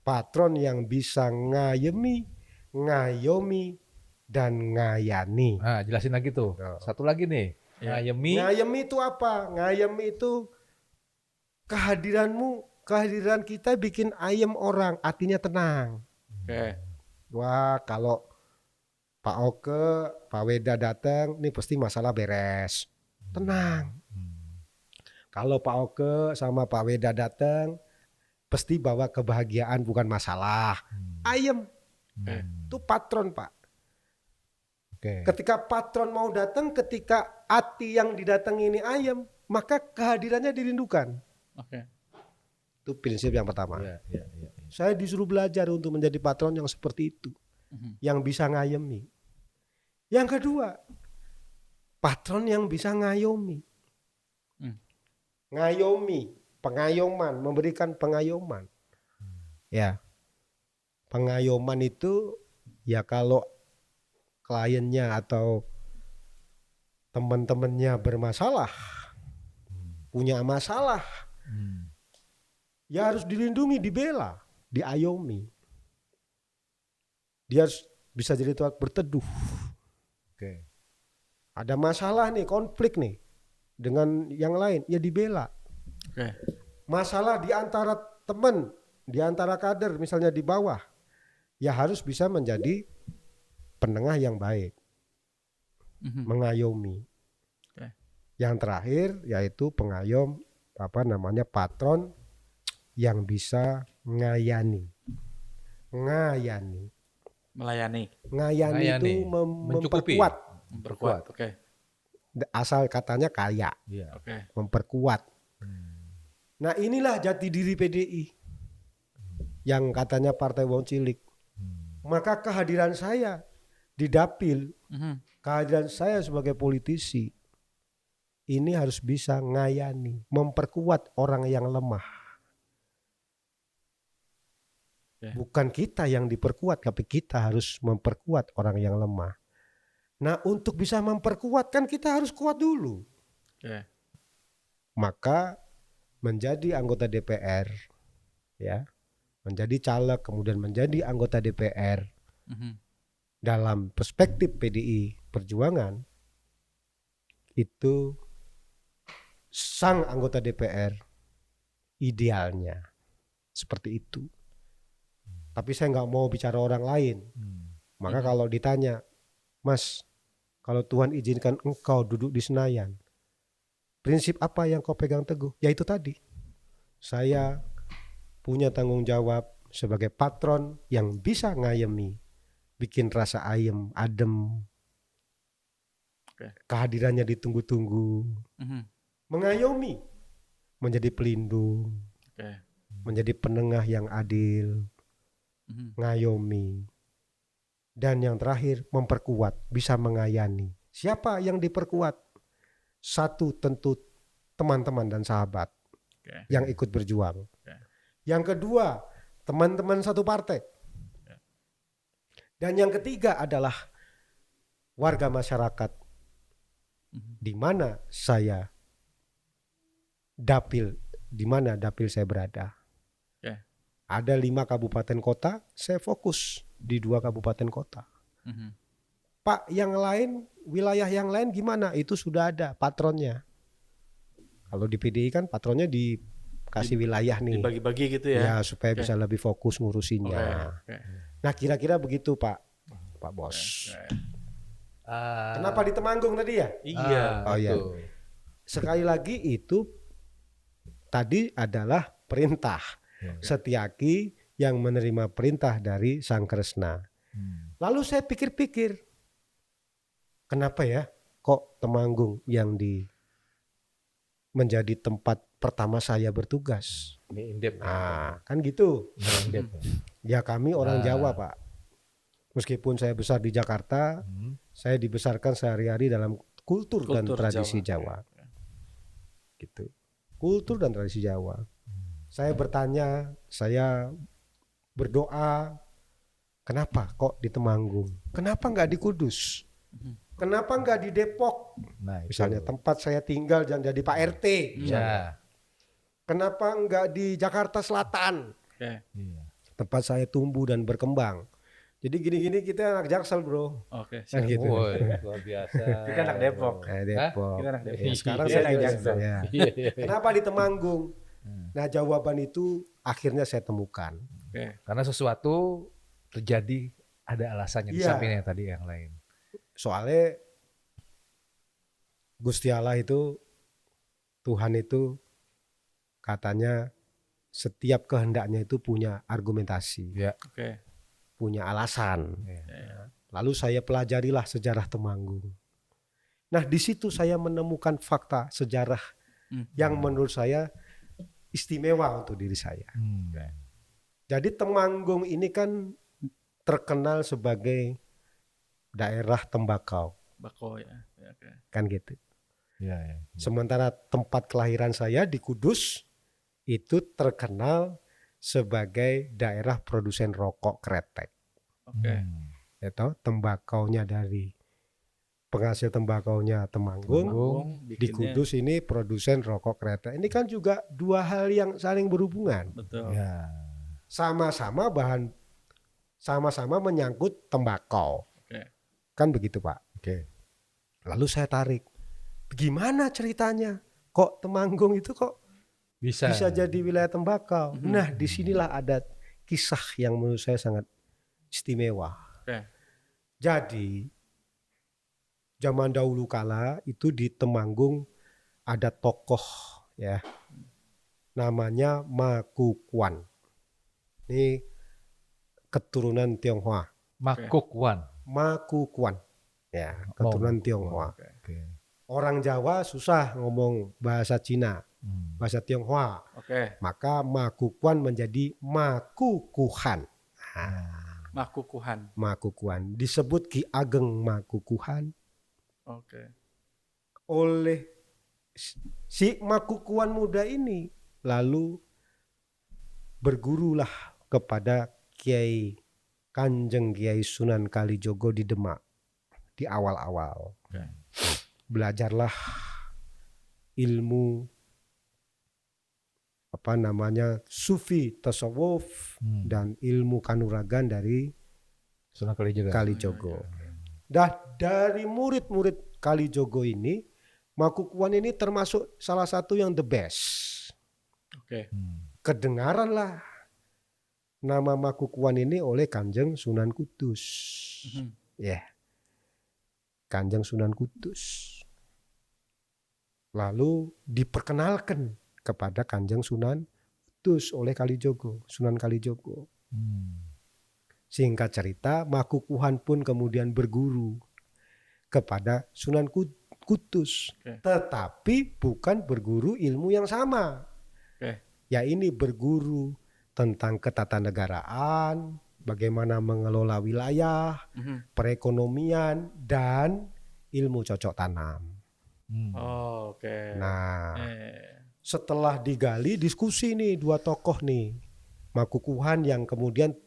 patron yang bisa ngayemi, ngayomi, dan ngayani. Nah, jelasin lagi tuh. Oh. Satu lagi nih. Ya. Ngayemi. Ngayemi itu apa? Ngayemi itu kehadiran kita bikin ayem orang, hatinya tenang. Oke. Wah, kalau Pak Oke, Pak Weda datang, nih pasti masalah beres. Tenang. Kalau Pak Oke sama Pak Weda datang, pasti bawa kebahagiaan bukan masalah. Ayem. Itu patron, Pak. Oke. Ketika patron mau datang, ketika hati yang didatangi ini ayem, maka kehadirannya dirindukan. Oke. Itu prinsip yang pertama. Iya, iya, iya. Saya disuruh belajar untuk menjadi patron yang seperti itu. Yang bisa ngayemi. Yang kedua, patron yang bisa ngayomi. Ngayomi, pengayoman, memberikan pengayoman. Ya. Pengayoman itu ya kalau kliennya atau teman-temannya bermasalah, punya masalah, ya harus dilindungi, dibela, diayomi. Dia harus bisa jadi tempat berteduh. Oke. Ada masalah nih, konflik nih dengan yang lain, ya dibela. Oke. Masalah di antara teman, di antara kader misalnya di bawah, ya harus bisa menjadi penengah yang baik, mengayomi. Oke. Yang terakhir yaitu pengayom, patron yang bisa ngayani. Ngayani. Melayani, Ngayani Ngayani, itu mencukupi. memperkuat. memperkuat. Oke. Asal katanya kaya, Iya. Oke. memperkuat. Nah, inilah jati diri PDI yang katanya partai wong cilik. Maka kehadiran saya di dapil, kehadiran saya sebagai politisi ini harus bisa ngayani, memperkuat orang yang lemah. Oke. Bukan kita yang diperkuat, tapi kita harus memperkuat orang yang lemah. Nah, untuk bisa memperkuat kan kita harus kuat dulu. Oke. Maka menjadi anggota DPR, ya, menjadi caleg kemudian menjadi anggota DPR dalam perspektif PDI Perjuangan itu sang anggota DPR idealnya seperti itu. Tapi saya nggak mau bicara orang lain. Maka kalau ditanya, Mas, kalau Tuhan izinkan engkau duduk di Senayan, prinsip apa yang kau pegang teguh? Ya itu tadi. Saya punya tanggung jawab sebagai patron yang bisa ngayemi, bikin rasa ayem, adem. Oke. Kehadirannya ditunggu-tunggu. Mengayomi, menjadi pelindung, Oke. menjadi penengah yang adil, ngayomi. Dan yang terakhir, memperkuat, bisa mengayani. Siapa yang diperkuat? Satu, tentu teman-teman dan sahabat yang ikut berjuang. Yang kedua, teman-teman satu partai. Dan yang ketiga adalah warga masyarakat di mana saya dapil, di mana dapil saya berada. Ada 5 kabupaten kota, saya fokus di 2 kabupaten kota. Pak, yang lain, wilayah yang lain gimana? Itu sudah ada patronnya. Kalau di PDI kan patronnya dikasih wilayah nih. Dibagi-bagi gitu ya. Ya, supaya bisa lebih fokus ngurusinnya. Nah, kira-kira begitu Pak Bos. Kenapa di Temanggung tadi ya? Iya. Oh iya. Sekali lagi itu tadi adalah perintah. Setyaki yang menerima perintah dari Sang Kresna. Lalu saya pikir-pikir, kenapa ya kok Temanggung yang menjadi tempat pertama saya bertugas? Ini indep. Kan gitu. Ya kami orang Jawa Pak. Meskipun saya besar di Jakarta, saya dibesarkan sehari-hari dalam kultur dan tradisi Jawa. Gitu. Kultur dan tradisi Jawa. Saya bertanya, saya berdoa, kenapa kok di Temanggung? Kenapa nggak di Kudus? Kenapa nggak di Depok? Nah, Misalnya tempat saya tinggal dan jadi Pak RT. Ya. Kenapa nggak di Jakarta Selatan? Tempat saya tumbuh dan berkembang. Jadi gini-gini kita anak Jaksel bro. Oke. Kan gitu. Luar biasa. Kita anak Depok. Depok. Kita anak Depok. Ya, sekarang Dia saya anak di Jaksel. ya. Kenapa di Temanggung? Nah jawaban itu akhirnya saya temukan. Karena sesuatu terjadi ada alasannya di Iya. samping yang tadi yang lain. Soalnya Gusti Allah itu, Tuhan itu katanya setiap kehendaknya itu punya argumentasi, Ya. punya alasan. Ya. Lalu saya pelajarilah sejarah Temanggung. Nah di situ saya menemukan fakta sejarah yang menurut saya istimewa untuk diri saya. Jadi Temanggung ini kan terkenal sebagai daerah tembakau, Bako ya. kan gitu. Ya. Sementara tempat kelahiran saya di Kudus itu terkenal sebagai daerah produsen rokok kretek. Itu tembakaunya dari penghasil tembakaunya Temanggung, di Kudus ini produsen rokok kretek. Ini kan juga 2 hal yang saling berhubungan. Betul. Ya. Sama-sama menyangkut tembakau. Kan begitu Pak. Lalu saya tarik, gimana ceritanya? Kok Temanggung itu kok bisa jadi wilayah tembakau? Nah disinilah ada kisah yang menurut saya sangat istimewa. Jadi zaman dahulu kala itu di Temanggung ada tokoh ya, namanya Makukuan. Ini keturunan Tionghoa. Makukuan, ya keturunan Tionghoa. Orang Jawa susah ngomong bahasa Cina, bahasa Tionghoa. Maka Makukuan menjadi Makukuhan. Makukuhan disebut Ki Ageng Makukuhan. Oleh si Makukuan muda ini lalu bergurulah kepada Kiai Kanjeng Kiai Sunan Kalijogo di Demak di awal-awal. Belajarlah ilmu sufi tasawuf dan ilmu kanuragan dari Sunan Kalijogo. Dari murid-murid Kalijogo ini, Makukuan ini termasuk salah satu yang the best. Kedengaranlah nama Makukuhan ini oleh Kanjeng Sunan Kudus. Ya, Kanjeng Sunan Kudus. Lalu diperkenalkan kepada Kanjeng Sunan Kudus oleh Kalijogo, Sunan Kalijogo. Singkat cerita, Makukuhan pun kemudian berguru kepada Sunan Kudus. Oke. Tetapi bukan berguru ilmu yang sama. Oke. Ya ini berguru tentang ketatanegaraan, bagaimana mengelola wilayah, perekonomian, dan ilmu cocok tanam. Oh, oke. Nah, Eh, setelah digali diskusi nih dua tokoh nih, Makukuhan yang kemudian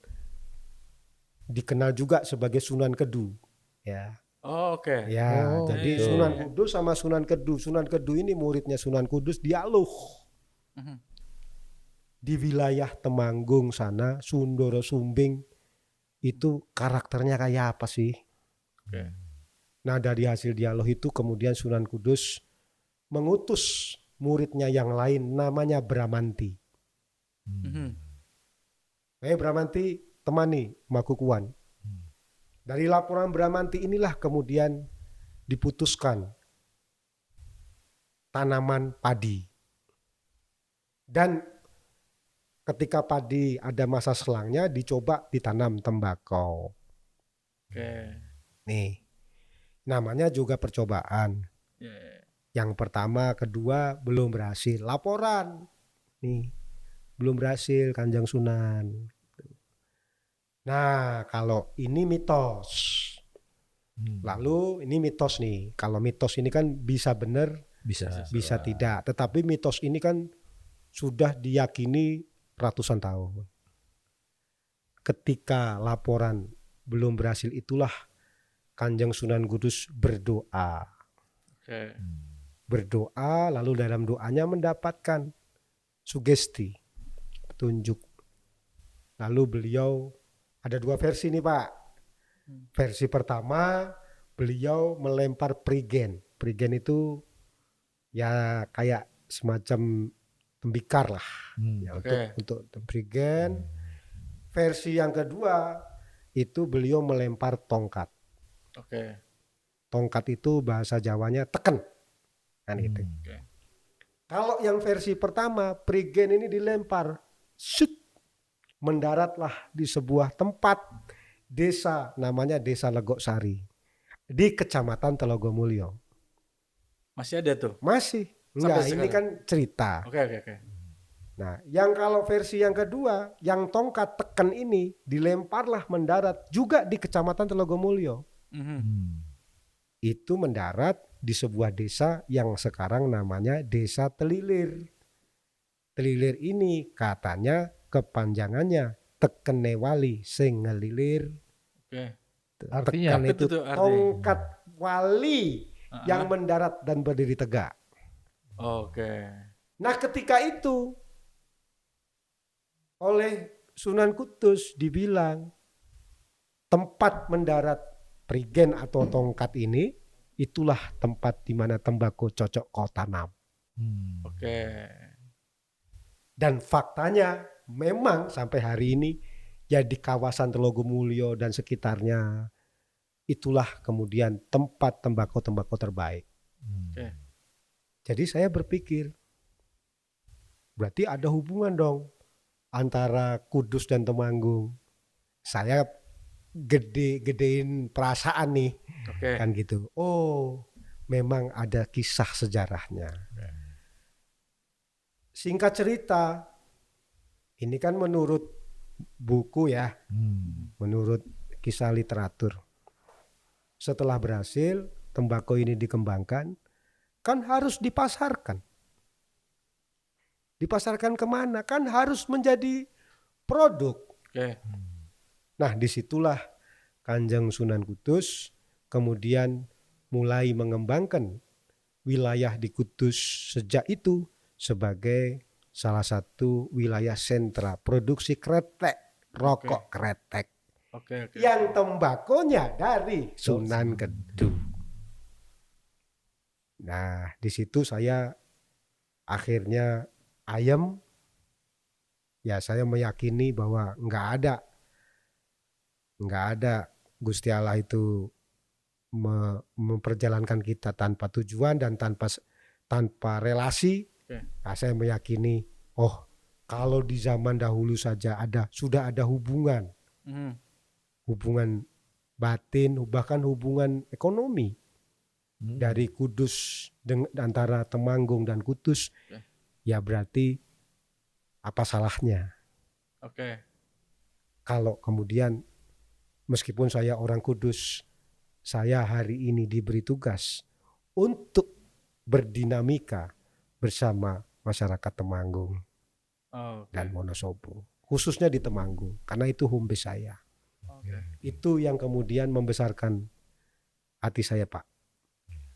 dikenal juga sebagai Sunan Kedu, ya. Oh, oke. Ya, Oh, jadi gitu. Sunan Kudus sama Sunan Kedu. Sunan Kedu ini muridnya Sunan Kudus di Aluh. Mhm. Di wilayah Temanggung sana, Sundoro Sumbing, itu karakternya kayak apa sih? Oke. Nah, dari hasil dialog itu kemudian Sunan Kudus mengutus muridnya yang lain namanya Bramanti. Bramanti temani Makukuhan. Dari laporan Bramanti inilah kemudian diputuskan tanaman padi. Dan ketika padi ada masa selangnya dicoba ditanam tembakau. Oke. Nih, namanya juga percobaan. Ya. Yang pertama, kedua belum berhasil. Laporan nih belum berhasil Kanjeng Sunan. Nah, kalau ini mitos. Lalu ini mitos nih. Kalau mitos ini kan bisa benar, bisa tidak. Tetapi mitos ini kan sudah diyakini ratusan tahun. Ketika laporan belum berhasil itulah Kanjeng Sunan Kudus berdoa. Oke. Berdoa lalu dalam doanya mendapatkan sugesti, petunjuk. Lalu beliau ada dua versi nih Pak. Versi pertama beliau melempar prigen. Prigen itu ya kayak semacam tembikar lah. Ya, untuk prigen. Versi yang kedua itu beliau melempar tongkat. Oke. Tongkat itu bahasa Jawanya teken. Kan gitu. Oke. Kalau yang versi pertama, prigen ini dilempar, shoot, mendaratlah di sebuah tempat desa namanya Desa Legok-Sari di Kecamatan Telogomulyo. Masih ada tuh. Masih. Sampai Enggak, ini sekarang? kan cerita. Oke. Nah, yang kalau versi yang kedua, yang tongkat teken ini dilemparlah mendarat juga di Kecamatan Telogomulyo. Itu mendarat di sebuah desa yang sekarang namanya Desa Telilir. Telilir ini katanya kepanjangannya tekene wali sing ngelilir. Oke. Artinya? Tekan Apa itu tuh artinya? tongkat wali yang mendarat dan berdiri tegak. Oke. Nah, ketika itu oleh Sunan Kudus dibilang tempat mendarat prigen atau tongkat ini itulah tempat di mana tembakau cocok kau tanam. Oke. Dan faktanya memang sampai hari ini ya di kawasan Telogomulyo dan sekitarnya itulah kemudian tempat tembakau terbaik. Oke. Jadi saya berpikir berarti ada hubungan dong antara Kudus dan Temanggung. Saya gedein perasaan nih. Oke. Kan gitu. Oh, memang ada kisah sejarahnya. Singkat cerita, ini kan menurut buku ya, menurut kisah literatur. Setelah berhasil, tembakau ini dikembangkan, kan harus dipasarkan. Dipasarkan kemana? Kan harus menjadi produk. Oke. Nah, disitulah Kanjeng Sunan Kudus kemudian mulai mengembangkan wilayah di Kudus sejak itu sebagai salah satu wilayah sentra produksi kretek, rokok kretek. Oke. Yang tembakonya dari Sunan Kedu. Nah, di situ saya akhirnya ayem ya saya meyakini bahwa nggak ada Gusti Allah itu memperjalankan kita tanpa tujuan dan tanpa relasi. Oke. Nah, saya meyakini, kalau di zaman dahulu saja sudah ada hubungan batin, bahkan hubungan ekonomi dari Kudus antara Temanggung dan Kudus. Oke. Ya berarti apa salahnya Oke. kalau kemudian meskipun saya orang Kudus, saya hari ini diberi tugas untuk berdinamika bersama masyarakat Temanggung Oke. dan Wonosobo, khususnya di Temanggung, karena itu home base saya. Oke. Itu yang kemudian membesarkan hati saya, Pak.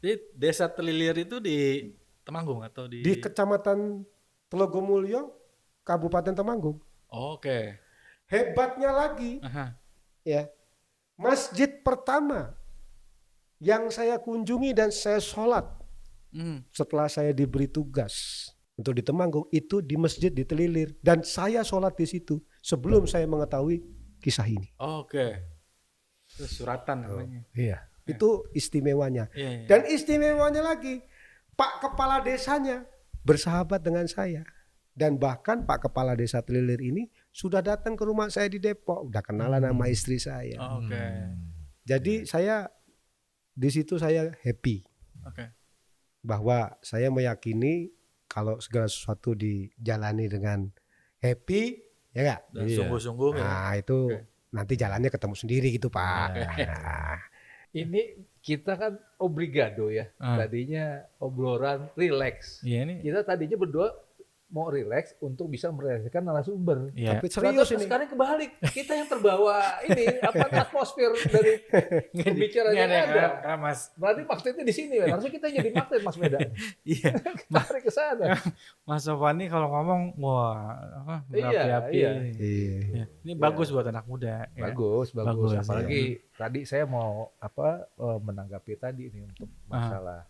Di Desa Telilir itu di Temanggung atau di Kecamatan Telogomulyo, Kabupaten Temanggung. Oke. Hebatnya lagi, Aha. ya, masjid pertama yang saya kunjungi dan saya sholat setelah saya diberi tugas untuk di Temanggung itu di masjid di Telilir, dan saya sholat di situ sebelum saya mengetahui kisah ini. Oke. Itu suratan namanya. Iya. Itu istimewanya. Iya. Dan istimewanya lagi, Pak Kepala Desanya bersahabat dengan saya. Dan bahkan Pak Kepala Desa Telilir ini sudah datang ke rumah saya di Depok, udah kenalan sama istri saya. Oke. Jadi saya di situ saya happy Oke. bahwa saya meyakini kalau segala sesuatu dijalani dengan happy, ya enggak? Dan Iya. sungguh-sungguh ya. Nah, itu Oke. nanti jalannya ketemu sendiri gitu, Pak. Oke. Nah, Ini kita kan obrigado ya. Tadinya obrolan relax. Iya ini. Kita tadinya berdua mau relax untuk bisa merealisasikan narasumber. Iya. tapi serius Ternyata ini. sekarang kebalik. Kita yang terbawa ini atmosfer dari pembicaraan yang ada. Karena Mas Berarti maksudnya di sini, harusnya kita jadi magnet Mas Medan. iya, Tarik ke sana. Mas Sofani kalau ngomong wah apa Iya, berapi-api. iya. Iya. Iya. Ini bagus buat anak muda. ya. Bagus. Bagus, Apalagi tadi saya mau menanggapi tadi ini untuk masalah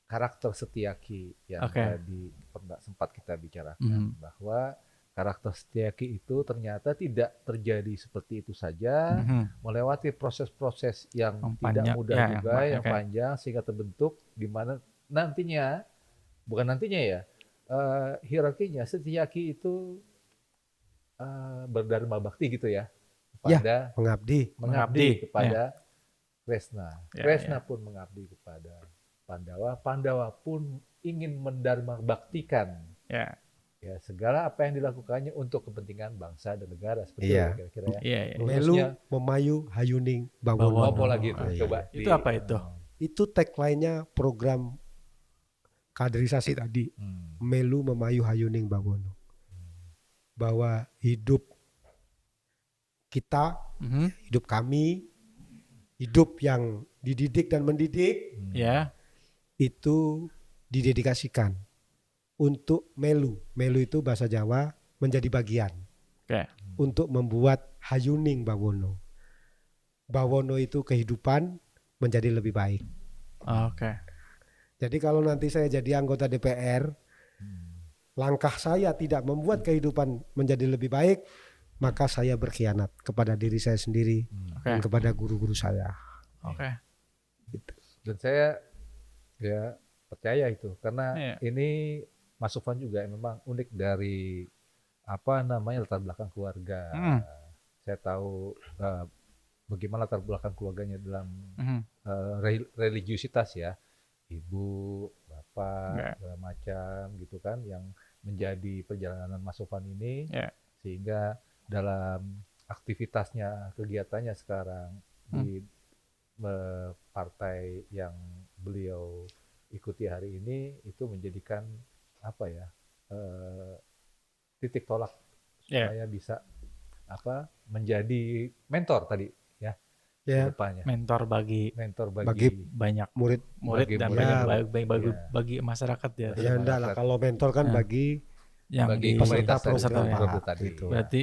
karakter Setiaki yang Oke. tadi sempat kita bicarakan bahwa karakter Setiaki itu ternyata tidak terjadi seperti itu saja, melewati proses-proses yang Yang tidak panjang, mudah ya, juga, yang yang oke. panjang sehingga terbentuk di mana nantinya hierarkinya Setiaki itu berdharma bakti gitu ya kepada Mengabdi. mengabdi Mengabdi, kepada Kresna. Ya, Kresna pun mengabdi kepada Pandawa. Pandawa pun ingin mendharma baktikan Ya. ya segala apa yang dilakukannya untuk kepentingan bangsa dan negara seperti Iya. itu kira-kira ya. Iya, iya. Melu, Khususnya Memayu, Hayuning, Bawono. Bawono. apa lagi itu? Iya. Coba. Itu apa itu? Itu tagline-nya program kaderisasi tadi. Melu, Memayu, Hayuning, Bawono. Bahwa hidup kita, hidup kami, hidup yang dididik dan mendidik Ya. itu didedikasikan untuk Melu. Melu itu bahasa Jawa menjadi bagian Oke. untuk membuat Hayuning Bawono. Bawono itu kehidupan menjadi lebih baik. Oke. Jadi kalau nanti saya jadi anggota DPR, langkah saya tidak membuat kehidupan menjadi lebih baik, maka saya berkhianat kepada diri saya sendiri dan Oke. kepada guru-guru saya. Oke. Dan saya ya percaya itu karena Iya. ini Mas Sofan juga memang unik dari latar belakang keluarga. Saya tahu bagaimana latar belakang keluarganya dalam religiusitas ya, ibu, bapak, segala macam gitu kan yang menjadi perjalanan Mas Sofan ini, sehingga dalam aktivitasnya, kegiatannya sekarang di partai yang beliau ikuti hari ini itu menjadikan titik tolak supaya bisa menjadi mentor tadi ya depannya. Mentor bagi banyak murid bagi dan murid. bagi masyarakat ya. Ya enggak lah, kalau mentor kan bagi Yang bagi di peserta peserta program, ya. tadi. gitu. Berarti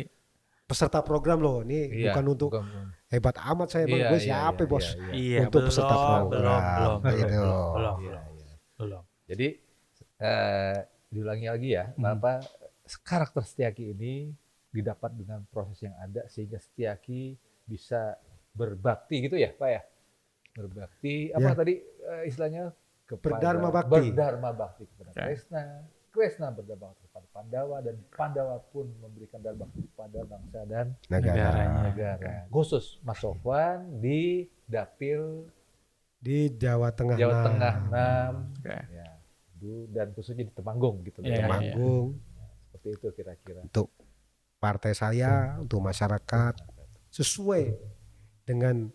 Peserta program loh, ini Iya, bukan untuk hebat amat saya, Iya, gue iya, siapa iya, bos? iya. iya Untuk peserta program. Gitu. Iya, iya. Jadi diulangi lagi ya, karakter Setiaki ini didapat dengan proses yang ada sehingga Setiaki bisa berbakti gitu ya Pak ya? Berbakti apa Ya. tadi istilahnya kepada Berdharma bakti. Berdharma bakti kepada Oke. Kresna, Kresna berdharma bakti kepada Pandawa, dan Pandawa pun memberikan dharma bakti kepada bangsa dan Negaranya. negara. Khusus Mas Sofwan di Dapil Di Jawa Tengah. Jawa nah, Tengah 6 Oke. ya, dan khususnya di Temanggung gitu loh Iya, ya. Temanggung Seperti itu kira-kira. untuk partai saya, untuk masyarakat sesuai dengan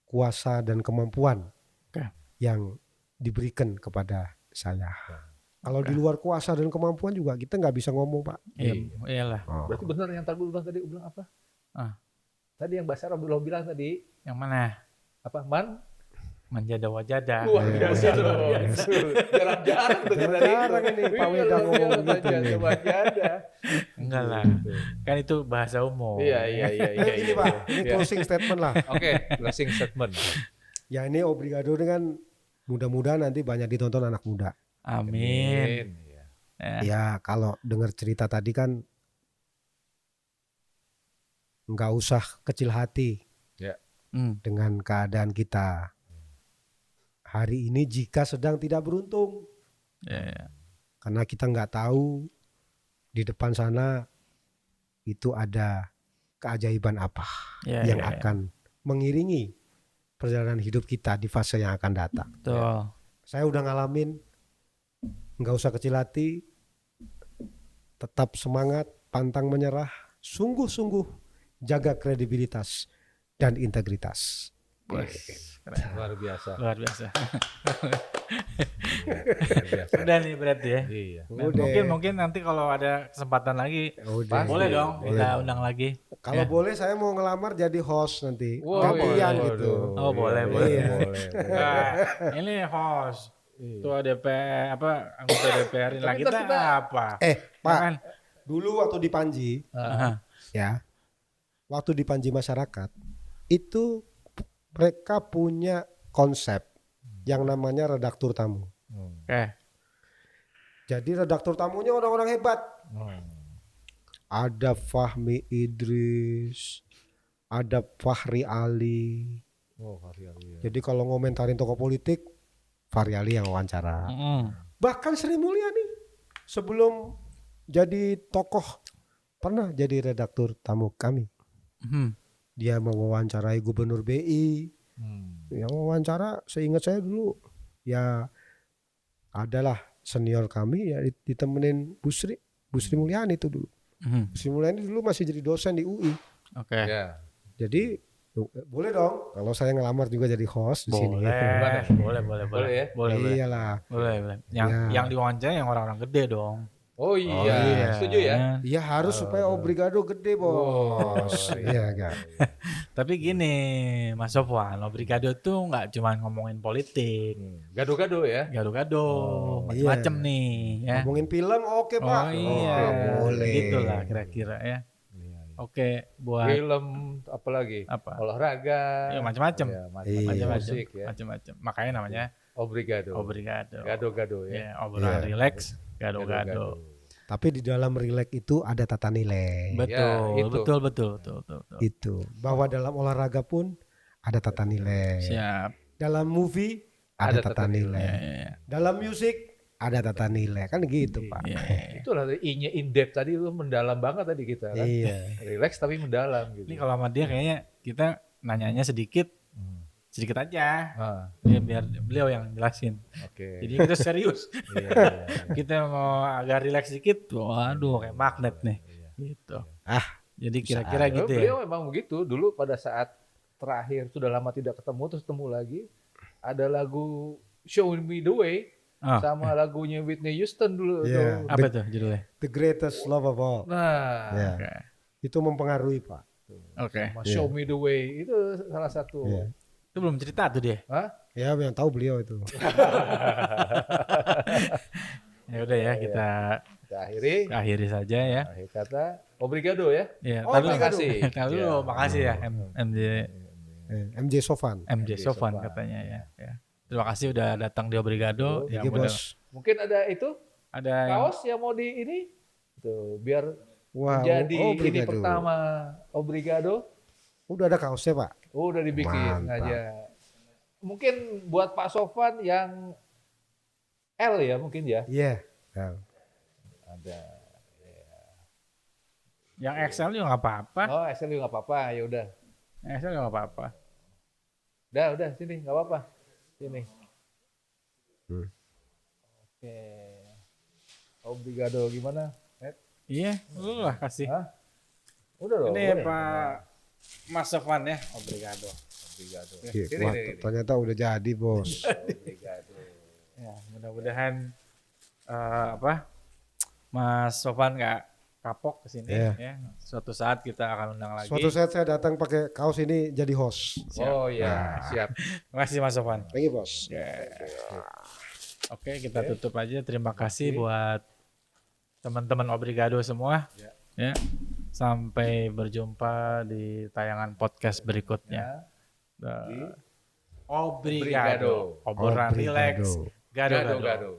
kuasa dan kemampuan Oke. yang diberikan kepada saya. Kalau Oke. di luar kuasa dan kemampuan juga kita nggak bisa ngomong, Pak. Iya, iyalah. Berarti benar yang tadi bilang apa? Ah. Tadi yang Basara belum bilang tadi Yang mana? apa? Menjada wajada. Wah, Iya, biasa luar loh. biasa. Jarang-jarang dengar dari Jarang ini Pak Weda ngomong gitu nih. Enggak lah. Kan itu bahasa umum. Iya. Nah, gini Pak, ini Iya. closing statement lah. Oke, closing statement. Ya ini Obrigado dengan mudah-mudahan nanti banyak ditonton anak muda. Amin. Ya. Ya. Ya kalau dengar cerita tadi kan nggak usah kecil hati Hmm. dengan keadaan kita hari ini jika sedang tidak beruntung, Ya. karena kita nggak tahu di depan sana itu ada keajaiban apa Ya, yang ya, ya. akan mengiringi perjalanan hidup kita di fase yang akan datang. Betul. Saya udah ngalamin, nggak usah kecil hati, tetap semangat, pantang menyerah, sungguh-sungguh jaga kredibilitas dan integritas. Wah, keren. Luar biasa. Luar biasa. Luar biasa. Udah nih berarti ya. Iya. Nah, Udah. mungkin nanti kalau ada kesempatan lagi Udah. boleh Pasti, dong boleh. kita undang lagi. Kalau Ya. boleh saya mau ngelamar jadi host nanti. Wow, Gantian waduh. gitu. Oh, boleh, Iya, boleh. Iya. boleh. Nah, ini host Iya. ketua DPR apa anggota DPR lah Tapi kita kita- apa? Pak, Kan? dulu waktu di Panji, Aha. ya, waktu di Panji Masyarakat, itu mereka punya konsep yang namanya redaktur tamu. Oke. Jadi redaktur tamunya orang-orang hebat. Ada Fahmi Idris, ada Fahri Ali. Oh, Fahri Ali, ya. Jadi kalau ngomentarin tokoh politik, Fahri Ali yang wawancara. Mm. Bahkan Sri Mulyani sebelum jadi tokoh pernah jadi redaktur tamu kami. Mhm. Dia mewawancarai gubernur BI. Yang wawancara seingat saya dulu ya adalah senior kami ya ditemenin Bu Sri Mulyani itu dulu. Mhm. Bu Sri Mulyani dulu masih jadi dosen di UI. Oke. Ya. Jadi boleh dong kalau saya ngelamar juga jadi host di sini. Boleh, boleh, boleh, Boleh ya? boleh, boleh, Iyalah. boleh, boleh. Yang Ya. yang diwawancara yang orang-orang gede dong. Oh iya, setuju ya. Iya harus supaya Obrigado gede bos. Iya kan. Tapi gini, Mas Sofwan, Obrigado tuh nggak cuma ngomongin politik, Gado-gado ya. gado-gado, Oh, macam-macam iya. nih, ya. Ngomongin film oke Pak. Oh iya, Oke, boleh. gitulah kira-kira ya. Oke, buat Film apalagi? apa? Olahraga. Ya, macam-macam. Ya, Iya. Macam-macam, musik ya. macam-macam. Makanya namanya Obrigado. Obrigado. Gado-gado ya. Ya, obrolan Iya. relax, gado-gado. Tapi di dalam relax itu ada tata nilai. Betul, Ya, itu. betul, betul, betul, betul, betul. Itu. Bahwa dalam olahraga pun ada tata nilai. Siap. Dalam movie ada tata nilai. Ya, ya, ya. Dalam musik ada tata nilai. Kan gitu Pak. Ya, ya, ya. Itulah I-nya in depth tadi itu mendalam banget tadi kita kan. Iya. Relax tapi mendalam gitu. Ini kalau sama dia kayaknya kita nanyanya sedikit aja. Ah, Biar beliau yang jelasin. oke. Jadi kita serius. Iya, iya, iya. Kita mau agak relax sedikit, waduh kayak magnet nih. Gitu. Jadi kira-kira Ya, gitu ya. beliau memang begitu dulu pada saat terakhir sudah lama tidak ketemu terus ketemu lagi ada lagu Show Me the Way Oh, sama lagunya Whitney Houston dulu Iya. tuh. apa tuh judulnya? The greatest love of all. Nah, Ya. Oke. Itu mempengaruhi Pak. Oke. sama Show Me the Way itu salah satu. Iya. Itu belum cerita tuh dia. Hah? Ya yang tahu beliau itu. Ya udah ya kita Kita akhiri saja ya. akhir kata obrigado ya. Ya, Oh, tapi terima kasih. Kalau dulu Ya. makasih ya MJ MJ Sofan. MJ Sofan katanya ya. Ya. Terima kasih udah datang di Obrigado. Iya Ya, mudah- bos. Mungkin ada itu ada yang kaos yang mau di ini tuh biar Wah, Jadi ini Obrigado. pertama Obrigado. Udah ada kaosnya, Pak? Udah dibikin Mantap. aja. Mungkin buat Pak Sofan yang L ya mungkin ya. Iya. Nah, Ada. Yang Excel juga nggak apa-apa. Oh, Excel juga nggak apa-apa. Ya udah. Excel juga nggak apa-apa. Udah sini nggak apa-apa. Sini. Hmm. Oke. Obrigado gimana? Iya, lu lah kasih. Hah? Udah dong. Ini boleh. Pak Mas Sofan ya, obrigado. Obrigado. iya, Sini, wah, sini. ternyata udah jadi, Bos. Obrigado. Ya, mudah-mudahan Mas Sofan nggak kapok ke sini Iya. ya. Suatu saat kita akan undang lagi. Suatu saat saya datang pakai kaos ini jadi host. Oh iya, siap. Terima kasih Mas Sofan. Lagi, Bos. Oke, kita tutup aja. Terima kasih buat teman-teman Obrigado semua. Ya. Sampai berjumpa di tayangan podcast berikutnya. Ya. Obrigado. Obrolan Obrigado. relax. Gado-gado. Gado-gado.